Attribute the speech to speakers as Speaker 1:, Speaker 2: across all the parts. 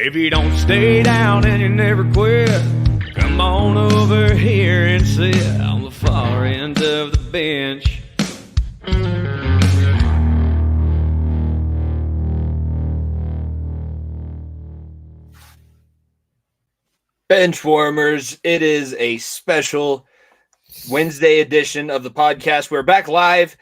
Speaker 1: If you don't stay down and you never quit, come on over here and sit on the far end of the bench.
Speaker 2: Bench warmers, it is a special Wednesday edition of the podcast. We're back live.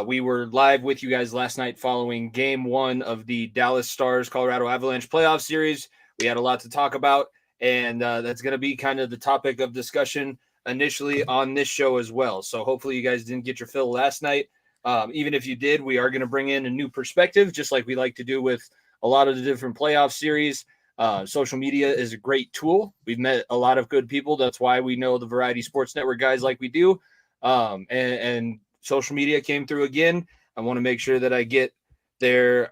Speaker 2: We were live with you guys last night following game one of the Dallas Stars Colorado Avalanche playoff series. We had a lot to talk about, and that's going to be kind of the topic of discussion initially on this show as well. So hopefully you guys didn't get your fill last night. Even if you did, we are going to bring in a new perspective, just like we like to do with a lot of the different playoff series. Social media is a great tool. We've met a lot of good people. That's why we know the Variety Sports Network guys like we do. And social media came through again. I want to make sure that I get their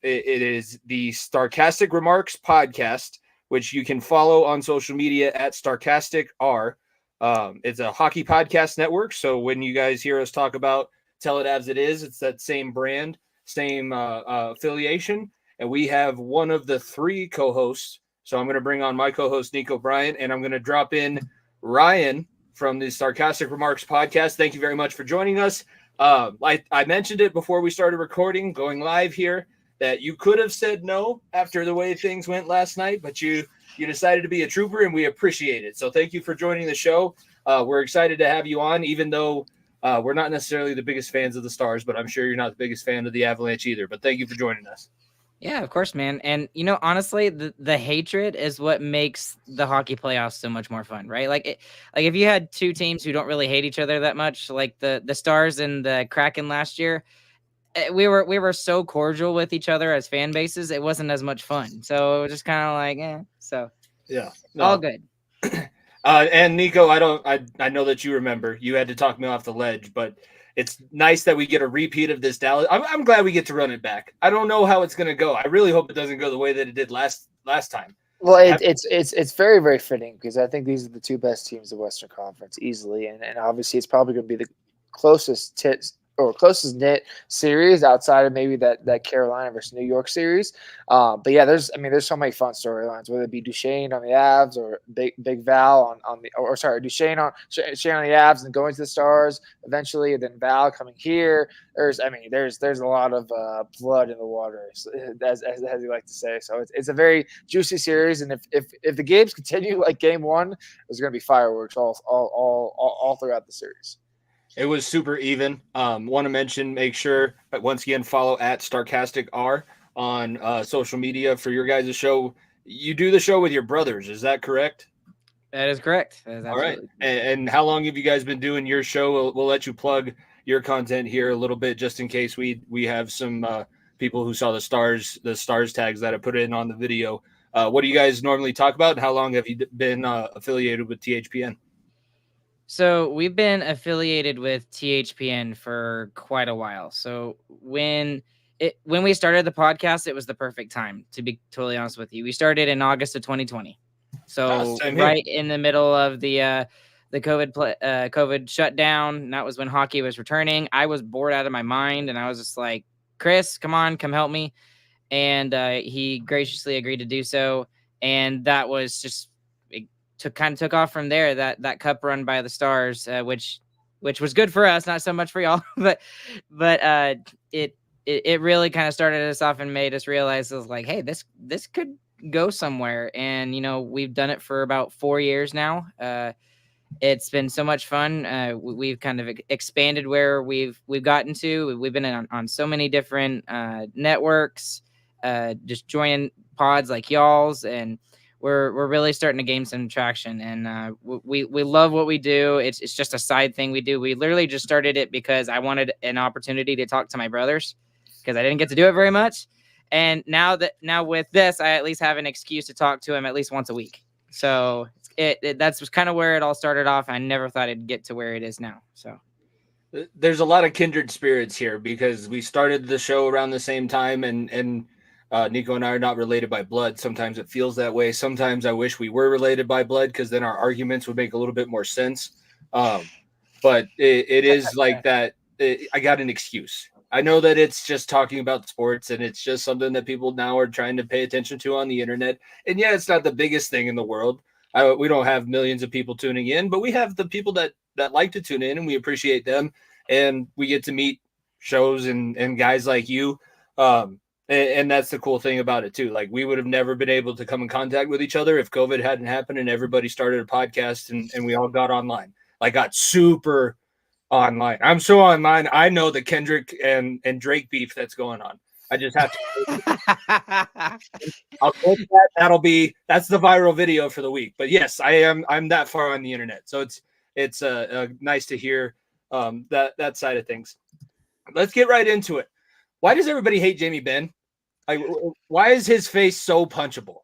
Speaker 2: it is the Starcastic Remarks podcast, which you can follow on social media at Starcastic R. It's a hockey podcast network. So when you guys hear us talk about Tell It As It Is, it's that same brand, same affiliation. And we have one of the three co-hosts. So I'm going to bring on my co-host, Nico Bryant, and I'm going to drop in Ryan from the Starcastic Remarks podcast. Thank you very much for joining us. I mentioned it before we started recording, going live here, that you could have said no after the way things went last night, but you decided to be a trooper, and we appreciate it. So thank you for joining the show. We're excited to have you on, even though we're not necessarily the biggest fans of the Stars, but I'm sure you're not the biggest fan of the Avalanche either. But thank you for joining us.
Speaker 3: Yeah, of course, man. And, honestly, the hatred is what makes the hockey playoffs so much more fun, right? Like if you had two teams who don't really hate each other that much, like the Stars and the Kraken last year, we were so cordial with each other as fan bases, it wasn't as much fun. So it was just kind of like, so
Speaker 2: yeah,
Speaker 3: all good.
Speaker 2: And Nico, I know that you remember, you had to talk me off the ledge, but it's nice that we get a repeat of this Dallas. I'm glad we get to run it back. I don't know how it's going to go. I really hope it doesn't go the way that it did last time.
Speaker 4: Well, it's very, very fitting because I think these are the two best teams of the Western Conference easily, and obviously it's probably going to be the closest knit series outside of maybe that Carolina versus New York series. But yeah, there's so many fun storylines, whether it be Duchesne on the Avs or Big Val Duchesne on the Avs and going to the Stars eventually, and then Val coming here. There's a lot of blood in the water, as you like to say. So it's a very juicy series, and if the games continue like game one, there's going to be fireworks all throughout the series.
Speaker 2: It was super even. Want to mention, make sure, once again, follow at Starcastic R on social media for your guys' show. You do the show with your brothers, is that correct?
Speaker 3: That is correct.
Speaker 2: All right. And how long have you guys been doing your show? We'll let you plug your content here a little bit, just in case we have some people who saw the stars tags that I put in on the video. What do you guys normally talk about, and how long have you been affiliated with THPN?
Speaker 3: So we've been affiliated with THPN for quite a while. So when we started the podcast, it was the perfect time, to be totally honest with you. We started in August of 2020. So right in the middle of the COVID shutdown, and that was when hockey was returning. I was bored out of my mind, and I was just like, Chris, come help me. And he graciously agreed to do so. And that was just took off from there. That cup run by the Stars, which was good for us, not so much for y'all, but it really kind of started us off and made us realize, it was like, hey, this could go somewhere. And we've done it for about 4 years now. It's been so much fun. We've kind of expanded where we've gotten to. We've been on so many different networks, just joining pods like y'all's, and we're really starting to gain some traction, and we love what we do. It's just a side thing we do. We literally just started it because I wanted an opportunity to talk to my brothers, because I didn't get to do it very much. And now with this, I at least have an excuse to talk to him at least once a week. So that's kind of where it all started off. I never thought it'd get to where it is now. So
Speaker 2: there's a lot of kindred spirits here, because we started the show around the same time, and Nico and I are not related by blood. Sometimes it feels that way. Sometimes I wish we were related by blood, because then our arguments would make a little bit more sense. But it is like that. I got an excuse. I know that it's just talking about sports and it's just something that people now are trying to pay attention to on the internet. And yeah, it's not the biggest thing in the world. We don't have millions of people tuning in, but we have the people that like to tune in, and we appreciate them. And we get to meet shows and guys like you. And that's the cool thing about it too. Like, we would have never been able to come in contact with each other if COVID hadn't happened and everybody started a podcast and we all got online. Like, got super online. I'm so online. I know the Kendrick and Drake beef that's going on. I just have to. I'll click that. That's the viral video for the week. But yes, I'm that far on the internet, so it's nice to hear that side of things. Let's get right into it. Why does everybody hate Jamie Benn? Like, why is his face so punchable?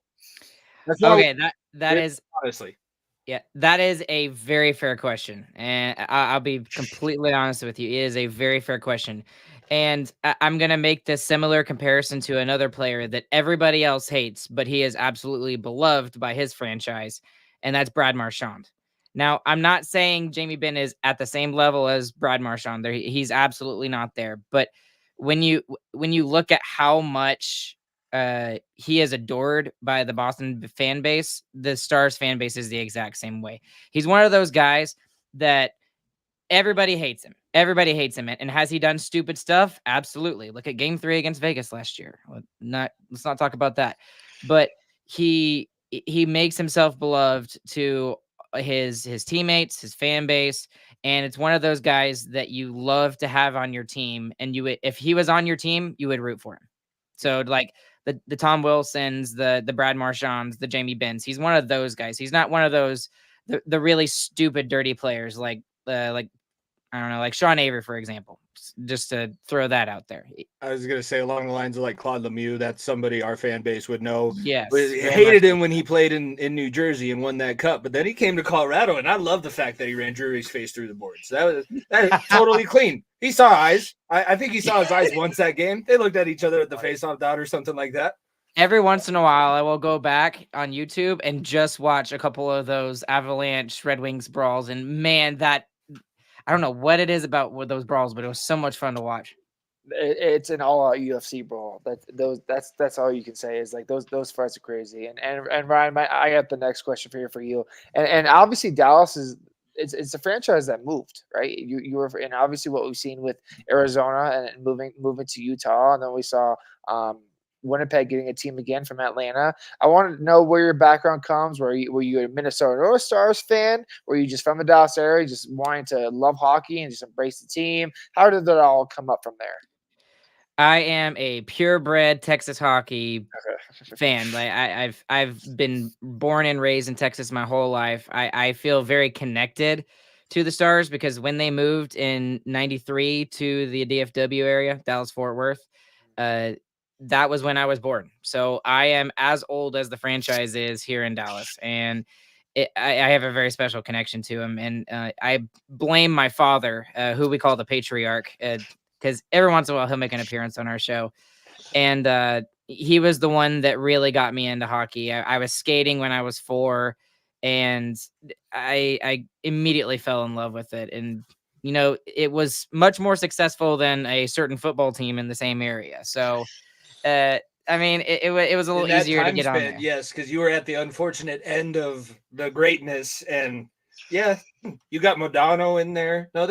Speaker 3: That's okay. That is
Speaker 2: honestly.
Speaker 3: Yeah, that is a very fair question, and I'll be completely honest with you. It is a very fair question, and I'm gonna make this similar comparison to another player that everybody else hates, but he is absolutely beloved by his franchise, and that's Brad Marchand. Now, I'm not saying Jamie Benn is at the same level as Brad Marchand. He's absolutely not there. But when you look at how much he is adored by the Boston fan base, the Stars fan base is the exact same way. He's one of those guys that everybody hates him. Everybody hates him. And has he done stupid stuff? Absolutely. Look at Game 3 against Vegas last year. Let's not talk about that. But he makes himself beloved to his teammates, his fan base, and it's one of those guys that you love to have on your team. And if he was on your team, you would root for him. So like the Tom Wilsons, the Brad Marchands, the Jamie Benns, he's one of those guys. He's not one of those the really stupid, dirty players like I don't know, like Sean Avery, for example, just to throw that out there.
Speaker 2: I was going to say along the lines of like Claude Lemieux, that's somebody our fan base would know.
Speaker 3: Yes.
Speaker 2: Hated him when he played in New Jersey and won that cup, but then he came to Colorado, and I love the fact that he ran Drury's face through the boards. That is totally clean. He saw eyes. I think he saw his eyes once that game. They looked at each other at the face-off dot or something like that.
Speaker 3: Every once in a while, I will go back on YouTube and just watch a couple of those Avalanche Red Wings brawls, and man, I don't know what it is about with those brawls, but it was so much fun to watch.
Speaker 4: It's an all-out UFC brawl. That's all you can say is like those fights are crazy. And Ryan, I got the next question for you. And obviously Dallas it's a franchise that moved, right? You were, and obviously what we've seen with Arizona and moving to Utah, and then we saw Winnipeg getting a team again from Atlanta. I wanted to know where your background comes. Were you a Minnesota North Stars fan? Were you just from the Dallas area, just wanting to love hockey and just embrace the team? How did that all come up from there?
Speaker 3: I am a purebred Texas hockey fan. Like I've been born and raised in Texas my whole life. I feel very connected to the Stars because when they moved in '93 to the DFW area, Dallas Fort Worth, that was when I was born. So I am as old as the franchise is here in Dallas, and I have a very special connection to him. And I blame my father, who we call the patriarch, because every once in a while he'll make an appearance on our show. And he was the one that really got me into hockey. I was skating when I was 4, and I immediately fell in love with it. And, you know, it was much more successful than a certain football team in the same area. So, I mean, it was a little easier to get on there.
Speaker 2: Yes, because you were at the unfortunate end of the greatness. And, yeah, you got Modano in there. No,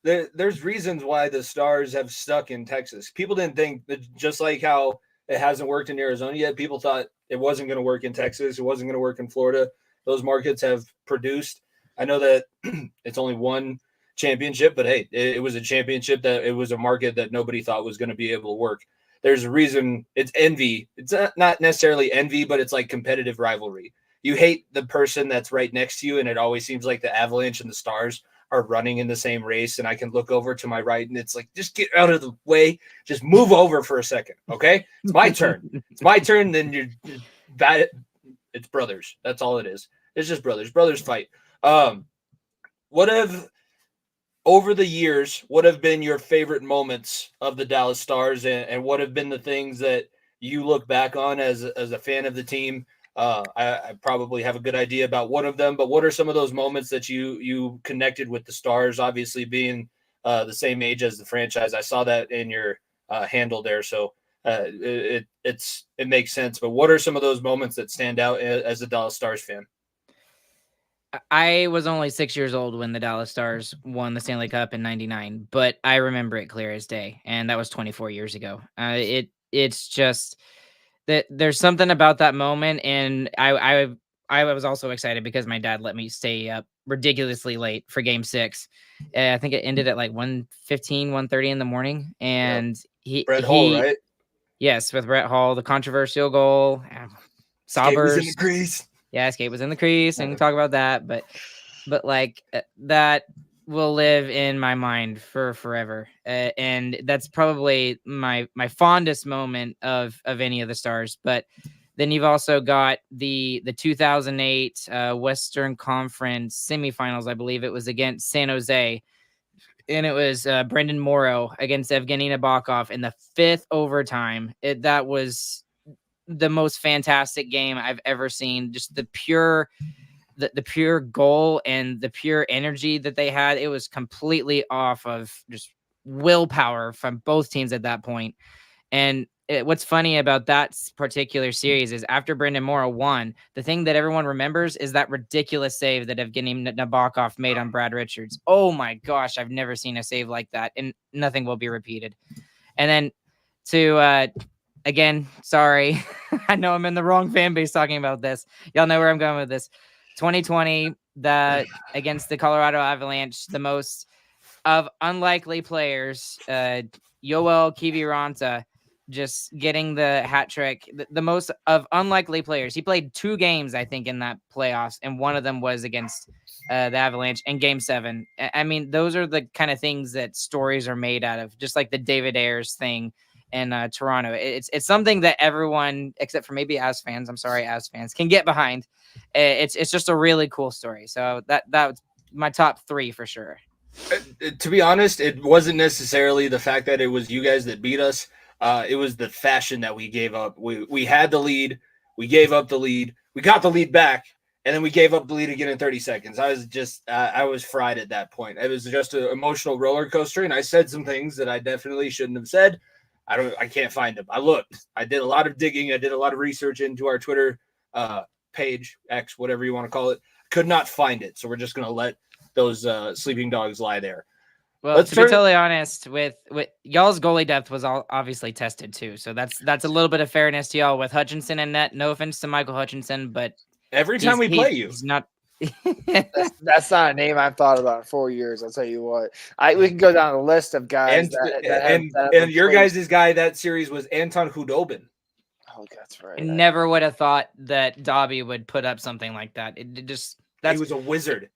Speaker 2: there's reasons why the Stars have stuck in Texas. People didn't think that, just like how it hasn't worked in Arizona yet, people thought it wasn't going to work in Texas. It wasn't going to work in Florida. Those markets have produced. I know that it's only one championship, but hey, it was a championship that it was a market that nobody thought was going to be able to work. There's a reason. It's envy. It's not necessarily envy, but it's like competitive rivalry. You hate the person that's right next to you, and it always seems like the Avalanche and the Stars are running in the same race, and I can look over to my right, and it's like, just get out of the way. Just move over for a second, okay? It's my turn. It's my turn, then you're bad. It's brothers. That's all it is. It's just brothers. Brothers fight. Over the years, what have been your favorite moments of the Dallas Stars, and what have been the things that you look back on as a fan of the team? I probably have a good idea about one of them, but what are some of those moments that you connected with the Stars, obviously being the same age as the franchise. I saw that in your handle there, so it makes sense. But what are some of those moments that stand out as a Dallas Stars fan?
Speaker 3: I was only 6 years old when the Dallas Stars won the Stanley Cup in '99, but I remember it clear as day, and that was 24 years ago. It's just that there's something about that moment, and I was also excited because my dad let me stay up ridiculously late for Game 6. I think it ended at like 1:15, 1:30 in the morning, and
Speaker 2: Brett Hull, right?
Speaker 3: Yes, with Brett Hull, the controversial goal,
Speaker 2: Skate was in the
Speaker 3: Saubers.
Speaker 2: crease.
Speaker 3: Yeah, Skate was in the crease, and talk about that, but like that will live in my mind for forever, and that's probably my fondest moment of any of the Stars. But then you've also got the 2008 Western Conference semifinals. I believe it was against San Jose, and it was Brendan Morrow against Evgeny Nabokov in the 5th overtime. That was the most fantastic game I've ever seen. Just the pure goal and the pure energy that they had. It was completely off of just willpower from both teams at that point. And what's funny about that particular series is after Brendan Morrow won, the thing that everyone remembers is that ridiculous save that Evgeny Nabokov made on Brad Richards. Oh my gosh, I've never seen a save like that, and nothing will be repeated. And then to again, sorry, I know I'm in the wrong fan base talking about this. Y'all know where I'm going with this. 2020, against the Colorado Avalanche, the most of unlikely players, Yoel Kiviranta just getting the hat trick. The most of unlikely players. He played 2 games, I think, in that playoffs, and one of them was against the Avalanche in Game 7. I mean, those are the kind of things that stories are made out of, just like the David Ayers thing in Toronto. It's something that everyone, except for maybe Avs fans, I'm sorry, Avs fans, can get behind. It's just a really cool story. So that's my top 3 for sure.
Speaker 2: To be honest, it wasn't necessarily the fact that it was you guys that beat us. It was the fashion that we gave up. We had the lead. We gave up the lead. We got the lead back, and then we gave up the lead again in 30 seconds. I was fried at that point. It was just an emotional roller coaster, and I said some things that I definitely shouldn't have said. I can't find them. I looked. I did a lot of digging. I did a lot of research into our Twitter page, X, whatever you want to call it. Could not find it, so we're just going to let those sleeping dogs lie there.
Speaker 3: Well, to be totally honest, with y'all's goalie depth was obviously tested too, so that's a little bit of fairness to y'all with Hutchinson in net. No offense to Michael Hutchinson, but
Speaker 2: every time we play you,
Speaker 3: he's not.
Speaker 4: that's not a name I've thought about in 4 years. I'll tell you what. We can go down a list of guys
Speaker 2: and your guys' guy that series was Anton Khudobin.
Speaker 4: Oh, that's right.
Speaker 3: I never would have thought that Dobby would put up something like that. He was
Speaker 2: a wizard.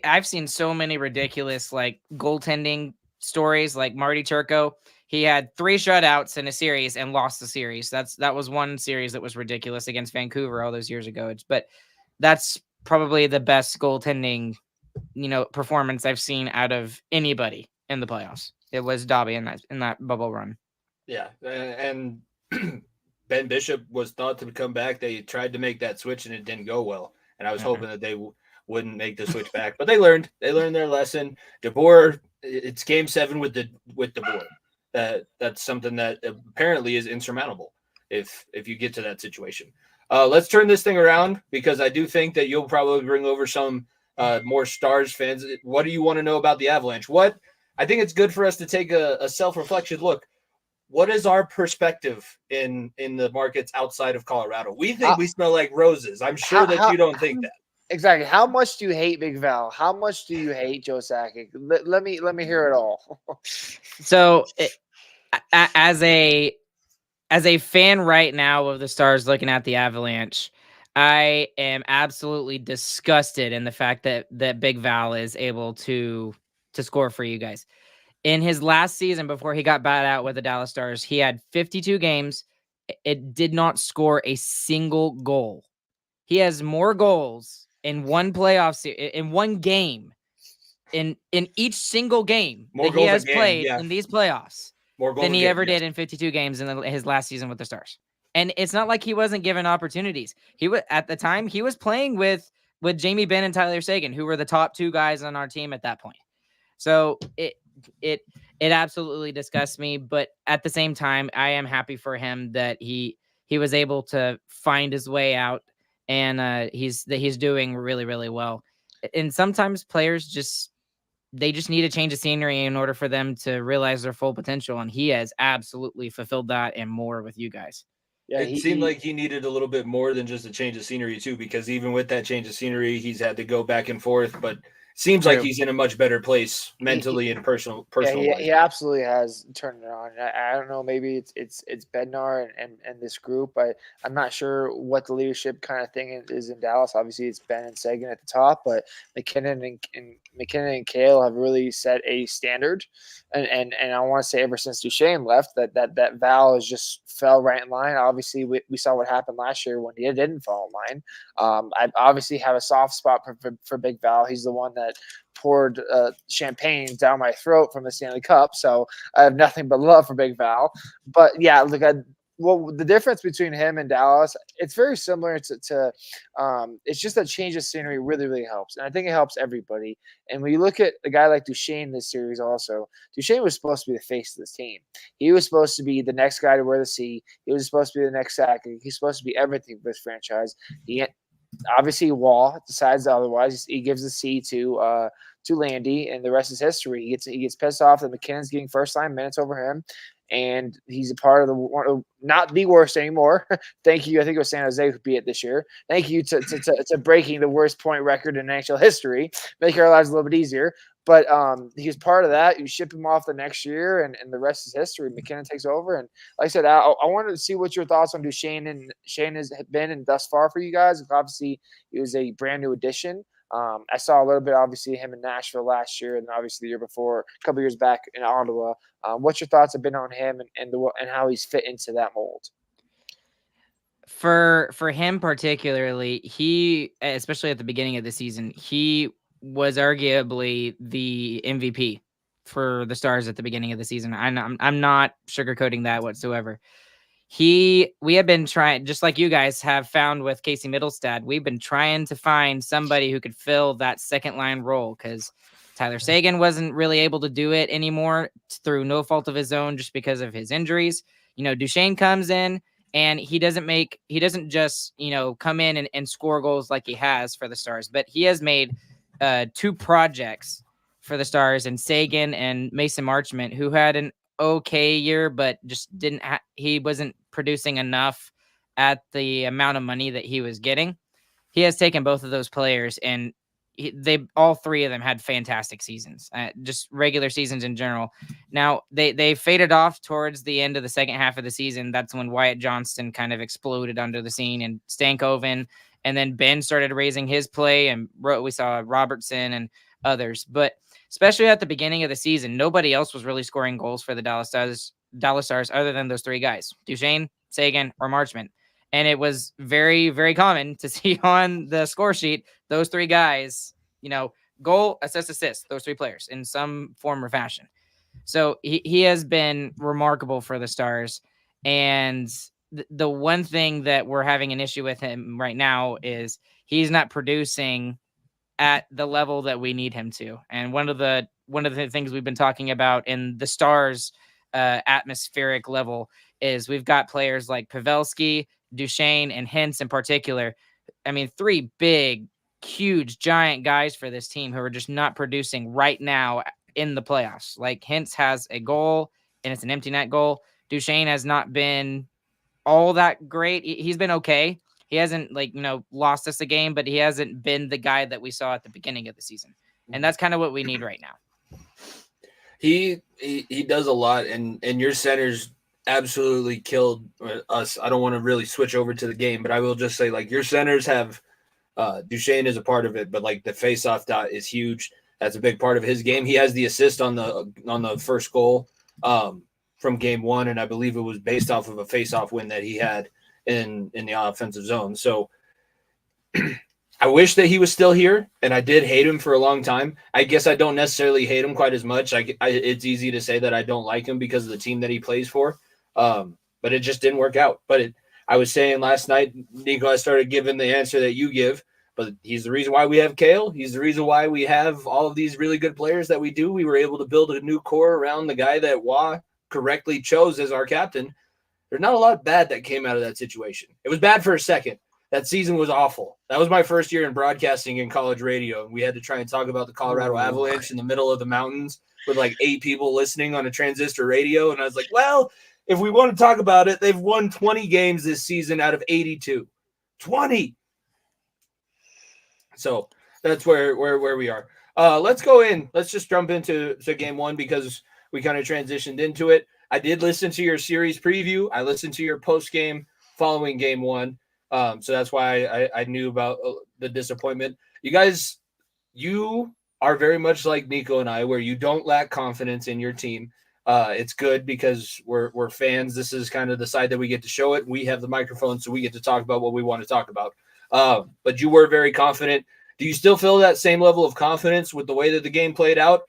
Speaker 3: I've seen so many ridiculous like goaltending stories, like Marty Turco. He had 3 shutouts in a series and lost the series. That was one series that was ridiculous against Vancouver all those years ago. But that's probably the best goaltending, performance I've seen out of anybody in the playoffs. It was Dobby in that bubble run.
Speaker 2: Yeah, and Ben Bishop was thought to come back. They tried to make that switch and it didn't go well. And I was hoping that they wouldn't make the switch back, but they learned their lesson. DeBoer, it's Game 7 with DeBoer. That's something that apparently is insurmountable if you get to that situation. Let's turn this thing around, because I do think that you'll probably bring over some more Stars fans. What do you want to know about the Avalanche? I think it's good for us to take a self-reflection look. What is our perspective in the markets outside of Colorado? We think we smell like roses. I'm sure that you don't think that.
Speaker 4: Exactly. How much do you hate Big Val? How much do you hate Joe Sakic? Let me hear it all.
Speaker 3: So, as a fan right now of the Stars looking at the Avalanche, I am absolutely disgusted in the fact that Big Val is able to score for you guys. In his last season, before he got bought out with the Dallas Stars, he had 52 games. It did not score a single goal. He has more goals in one playoff in one game, in each single game that he has played in these playoffs than he ever did in 52 games in his last season with the Stars. And it's not like he wasn't given opportunities. At the time he was playing with Jamie Benn and Tyler Seguin, who were the top 2 guys on our team at that point. So it absolutely disgusts me, but at the same time, I am happy for him that he was able to find his way out, and he's doing really, really well. And sometimes players just need a change of scenery in order for them to realize their full potential, and he has absolutely fulfilled that and more with you guys.
Speaker 4: Yeah,
Speaker 2: it seemed like he needed a little bit more than just a change of scenery too, because even with that change of scenery, he's had to go back and forth. But seems like he's in a much better place mentally and personal.
Speaker 4: Yeah, he absolutely has turned it on. I don't know, maybe it's Bednar and this group, but I'm not sure what the leadership kind of thing is in Dallas. Obviously, it's Ben and Sagan at the top, but McKinnon and Cale have really set a standard, and I want to say ever since Duchesne left, that Val has just fell right in line. Obviously, we saw what happened last year when he didn't fall in line. I obviously have a soft spot for Big Val. He's the one that poured champagne down my throat from the Stanley Cup, so I have nothing but love for Big Val. But yeah, look, the difference between him and Dallas, it's very similar to it's just a change of scenery really, really helps. And I think it helps everybody. And when you look at a guy like Duchesne this series also, Duchesne was supposed to be the face of this team. He was supposed to be the next guy to wear the C. He was supposed to be the next sack. He's supposed to be everything for this franchise. He obviously Wall decides otherwise. He gives the C to Landy, and the rest is history. He gets pissed off that McKinnon's getting first line minutes over him, and he's a part of not the worst anymore. Thank you. I think it was San Jose who beat it this year. Thank you to breaking the worst point record in NHL history, making our lives a little bit easier. But he's part of that. You ship him off the next year, and the rest is history. McKinnon takes over, and like I said, I wanted to see what your thoughts on Duchesne and Shane has been and thus far for you guys. Obviously, he was a brand new addition. I saw a little bit, obviously, him in Nashville last year, and obviously the year before, a couple years back in Ottawa. What's your thoughts have been on him and how he's fit into that mold?
Speaker 3: For him particularly, he, especially at the beginning of the season, he was arguably the MVP for the Stars at the beginning of the season. I'm not sugarcoating that whatsoever. We have been trying, just like you guys have found with Casey Middlestad, we've been trying to find somebody who could fill that second line role, because Tyler Seguin wasn't really able to do it anymore through no fault of his own, just because of his injuries. Duchesne comes in, and he doesn't just, come in and score goals like he has for the Stars, but he has made two projects for the Stars, and Seguin and Mason Marchment, who had an okay year, but just he wasn't producing enough at the amount of money that he was getting. He has taken both of those players, and all three of them had fantastic seasons, just regular seasons in general. Now they faded off towards the end of the second half of the season. That's when Wyatt Johnston kind of exploded under the scene, and Stankoven, and then Ben started raising his play, and we saw Robertson and others. But especially at the beginning of the season, nobody else was really scoring goals for the Dallas Stars other than those three guys, Duchesne, Seguin, or Marchment. And it was very, very common to see on the score sheet those three guys, goal, assist, those three players in some form or fashion. So he has been remarkable for the Stars. And the one thing that we're having an issue with him right now is he's not producing at the level that we need him to. And one of the things we've been talking about in the Stars atmospheric level is we've got players like Pavelski, Duchesne, and Hintz in particular. I mean, three big, huge, giant guys for this team who are just not producing right now in the playoffs. Like, Hintz has a goal, and it's an empty net goal. Duchesne has not been all that great. He's been okay. He hasn't lost us a game, but he hasn't been the guy that we saw at the beginning of the season. And that's kind of what we need right now.
Speaker 2: He does a lot, and your centers absolutely killed us. I don't want to really switch over to the game, but I will just say, your centers have Duchesne is a part of it, but the face-off dot is huge. That's a big part of his game. He has the assist on the first goal from game one, and I believe it was based off of a face-off win that he had in the offensive zone. So I wish that he was still here, and I did hate him for a long time. I guess I don't necessarily hate him quite as much. It's easy to say that I don't like him because of the team that he plays for, but it just didn't work out. But I was saying last night, Nico, I started giving the answer that you give, But he's the reason why we have Kale. He's the reason why we have all of these really good players that we do. We were able to build a new core around the guy that Wah correctly chose as our captain. There's not a lot bad that came out of that situation. It was bad for a second. That season was awful. That was my first year in broadcasting in college radio. And we had to try and talk about the Colorado Avalanche in the middle of the mountains with like 8 people listening on a transistor radio. And I was like, well, if we want to talk about it, they've won 20 games this season out of 82. 20. So that's where we are. Let's go in. Let's just jump into game one because we kind of transitioned into it. I did listen to your series preview. I listened to your post game following game one. So that's why I knew about the disappointment. You guys, you are very much like Nico and I, where you don't lack confidence in your team. It's good because we're fans. This is kind of the side that we get to show it. We have the microphone, so we get to talk about what we want to talk about. But you were very confident. Do you still feel that same level of confidence with the way that the game played out?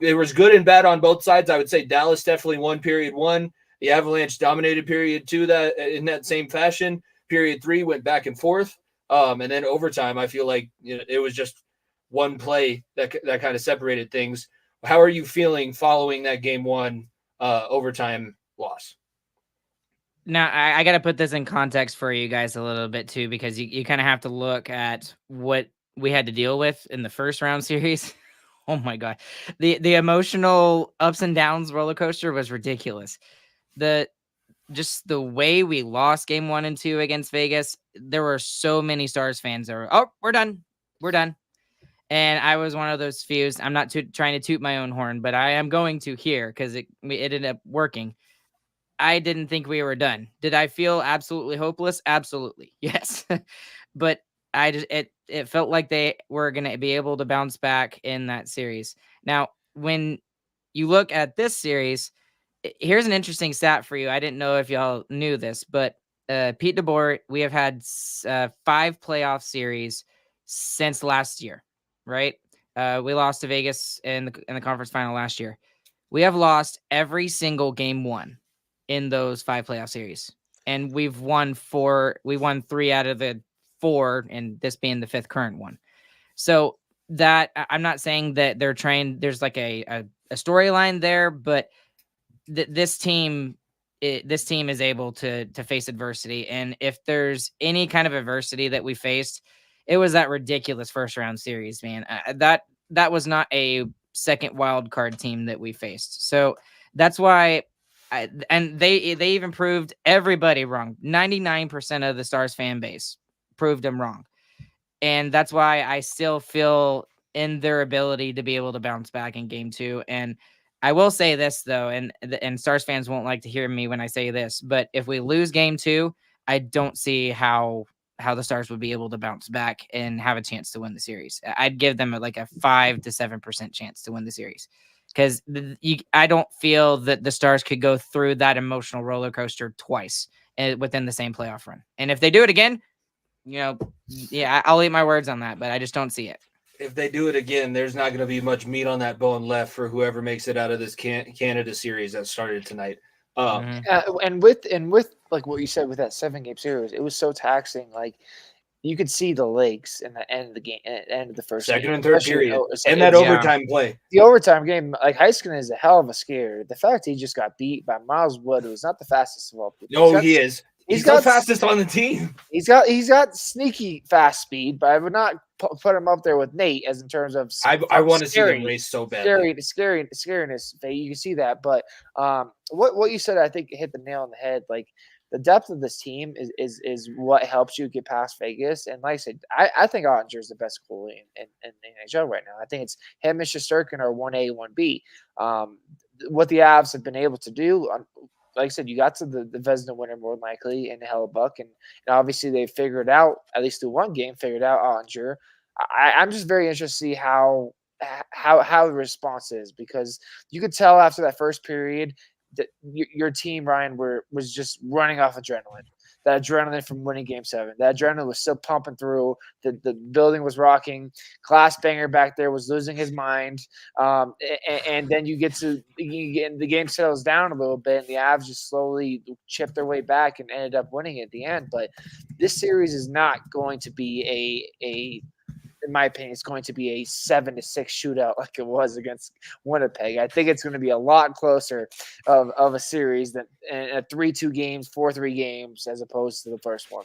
Speaker 2: It was good and bad on both sides. I would say Dallas definitely won period one. The Avalanche dominated period two that in that same fashion. Period three went back and forth. And then overtime, I feel like it was just one play that kind of separated things. How are you feeling following that game one overtime loss?
Speaker 3: Now, I got to put this in context for you guys a little bit too, because you kind of have to look at what we had to deal with in the first round series. Oh my God. The emotional ups and downs roller coaster was ridiculous. Just the way we lost game 1 and 2 against Vegas, there were so many Stars fans that were, oh, we're done. We're done. And I was one of those few. I'm not trying to toot my own horn, but I am going to here because it ended up working. I didn't think we were done. Did I feel absolutely hopeless? Absolutely. Yes. But it felt like they were going to be able to bounce back in that series. Now, when you look at this series, here's an interesting stat for you. I didn't know if y'all knew this, but Pete DeBoer, we have had 5 playoff series since last year, right? We lost to Vegas in the conference final last year. We have lost every single game 1 in those 5 playoff series, and we've won 4. We won 3 out of the 4, and this being the 5th current one. So that I'm not saying that they're trained. There's like a storyline there, but this team is able to face adversity. And if there's any kind of adversity that we faced, it was that ridiculous first round series, man. That was not a second wild card team that we faced. So that's why they even proved everybody wrong. 99% of the Stars fan base proved them wrong. And that's why I still feel in their ability to be able to bounce back in game 2. And I will say this though, and Stars fans won't like to hear me when I say this, but if we lose game 2, I don't see how the Stars would be able to bounce back and have a chance to win the series. I'd give them like a 5 to 7% chance to win the series, because I don't feel that the Stars could go through that emotional roller coaster twice within the same playoff run. And if they do it again, yeah, I'll eat my words on that, but I just don't see it.
Speaker 2: If they do it again, there's not going to be much meat on that bone left for whoever makes it out of this Canada series that started tonight.
Speaker 4: And with like what you said with that 7-game series, it was so taxing. Like you could see the legs in the end of the game, end of the first
Speaker 2: second
Speaker 4: game,
Speaker 2: and third period, and that overtime play.
Speaker 4: The overtime game, like Heiskanen is a hell of a scare. The fact he just got beat by Miles Wood, who's not the fastest of all people.
Speaker 2: No, he is. He's the fastest on the team.
Speaker 4: He's got sneaky fast speed, but I would not put him up there with Nate as in terms of.
Speaker 2: I want to see them race so badly.
Speaker 4: Scariness. You can see that, but what you said, I think hit the nail on the head. Like the depth of this team is what helps you get past Vegas. And like I said, I think Ottinger is the best goalie in the NHL right now. I think it's him and Shesterkin are 1A, 1B. What the Avs have been able to do. Like I said, you got to the Vezina winner more than likely in Hellebuck, and obviously they figured out, at least through one game, figured out Ottinger. I'm just very interested to see how the response is, because you could tell after that first period that your team, Ryan, was just running off adrenaline. that adrenaline from winning Game 7. That adrenaline was still pumping through. The building was rocking. Glass Banger back there was losing his mind. And then the game settles down a little bit, and the Avs just slowly chipped their way back and ended up winning at the end. But this series is not going to be in my opinion, it's going to be a 7-6 shootout like it was against Winnipeg. I think it's going to be a lot closer of a series than a 3-2 games, 4-3 games, as opposed to the first one.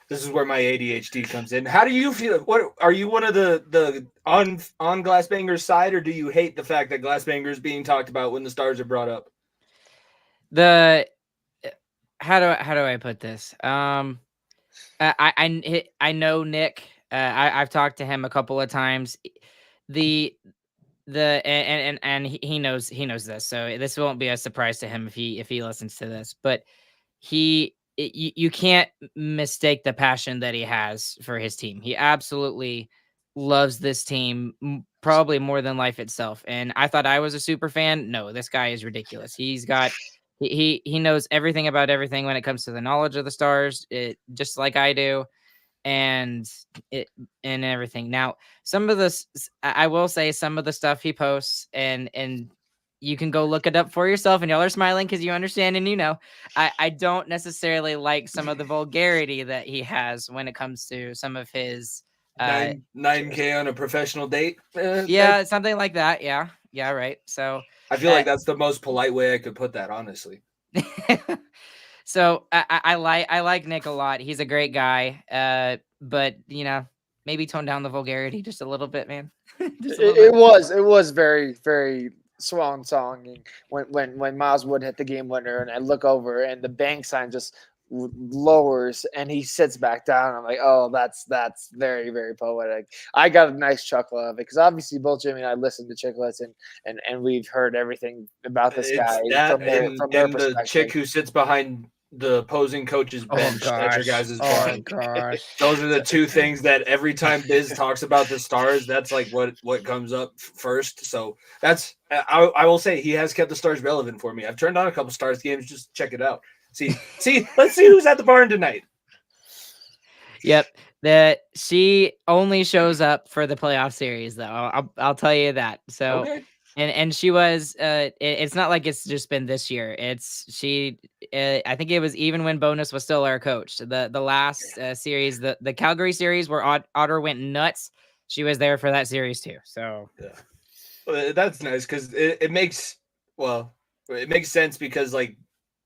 Speaker 2: This is where my ADHD comes in. How do you feel? What are you, one of the on Glassbanger's side, or do you hate the fact that Glassbanger is being talked about when the Stars are brought up?
Speaker 3: How do I put this? I know Nick. I've talked to him a couple of times. And he knows this, so this won't be a surprise to him if he listens to this. But you can't mistake the passion that he has for his team. He absolutely loves this team, probably more than life itself. And I thought I was a super fan. No, this guy is ridiculous. He knows everything about everything when it comes to the knowledge of the Stars, just like I do. And everything. Now, some of this, I will say, some of the stuff he posts, and you can go look it up for yourself, and y'all are smiling because you understand and you know. I don't necessarily like some of the vulgarity that he has when it comes to some of his
Speaker 2: 9K on a professional date.
Speaker 3: Yeah, something like that. Yeah, right. So
Speaker 2: I feel like that's the most polite way I could put that, honestly.
Speaker 3: So I like Nick a lot. He's a great guy. But maybe tone down the vulgarity just a little bit, man.
Speaker 4: It was very, very swan songing when Miles Wood hit the game winner, and I look over and the bank sign just lowers and he sits back down. I'm like, oh, that's very, very poetic. I got a nice chuckle of it because obviously both Jimmy and I listened to Chicklets and we've heard everything about this guy from their perspective.
Speaker 2: The chick who sits behind the opposing coach's bench at your guys' bar.
Speaker 4: Gosh.
Speaker 2: Those are the two things that every time Biz talks about the Stars, that's like what comes up first. So that's I will say he has kept the Stars relevant for me. I've turned on a couple Stars games, just check it out. See, let's see who's at the barn tonight.
Speaker 3: Yep. That she only shows up for the playoff series, though. I'll tell you that. So,
Speaker 2: okay.
Speaker 3: And she was. It's not like it's just been this year. I think it was even when Bonus was still our coach. The last series, the Calgary series where Otter went nuts. She was there for that series too. So
Speaker 2: yeah, well, that's nice because it makes sense because like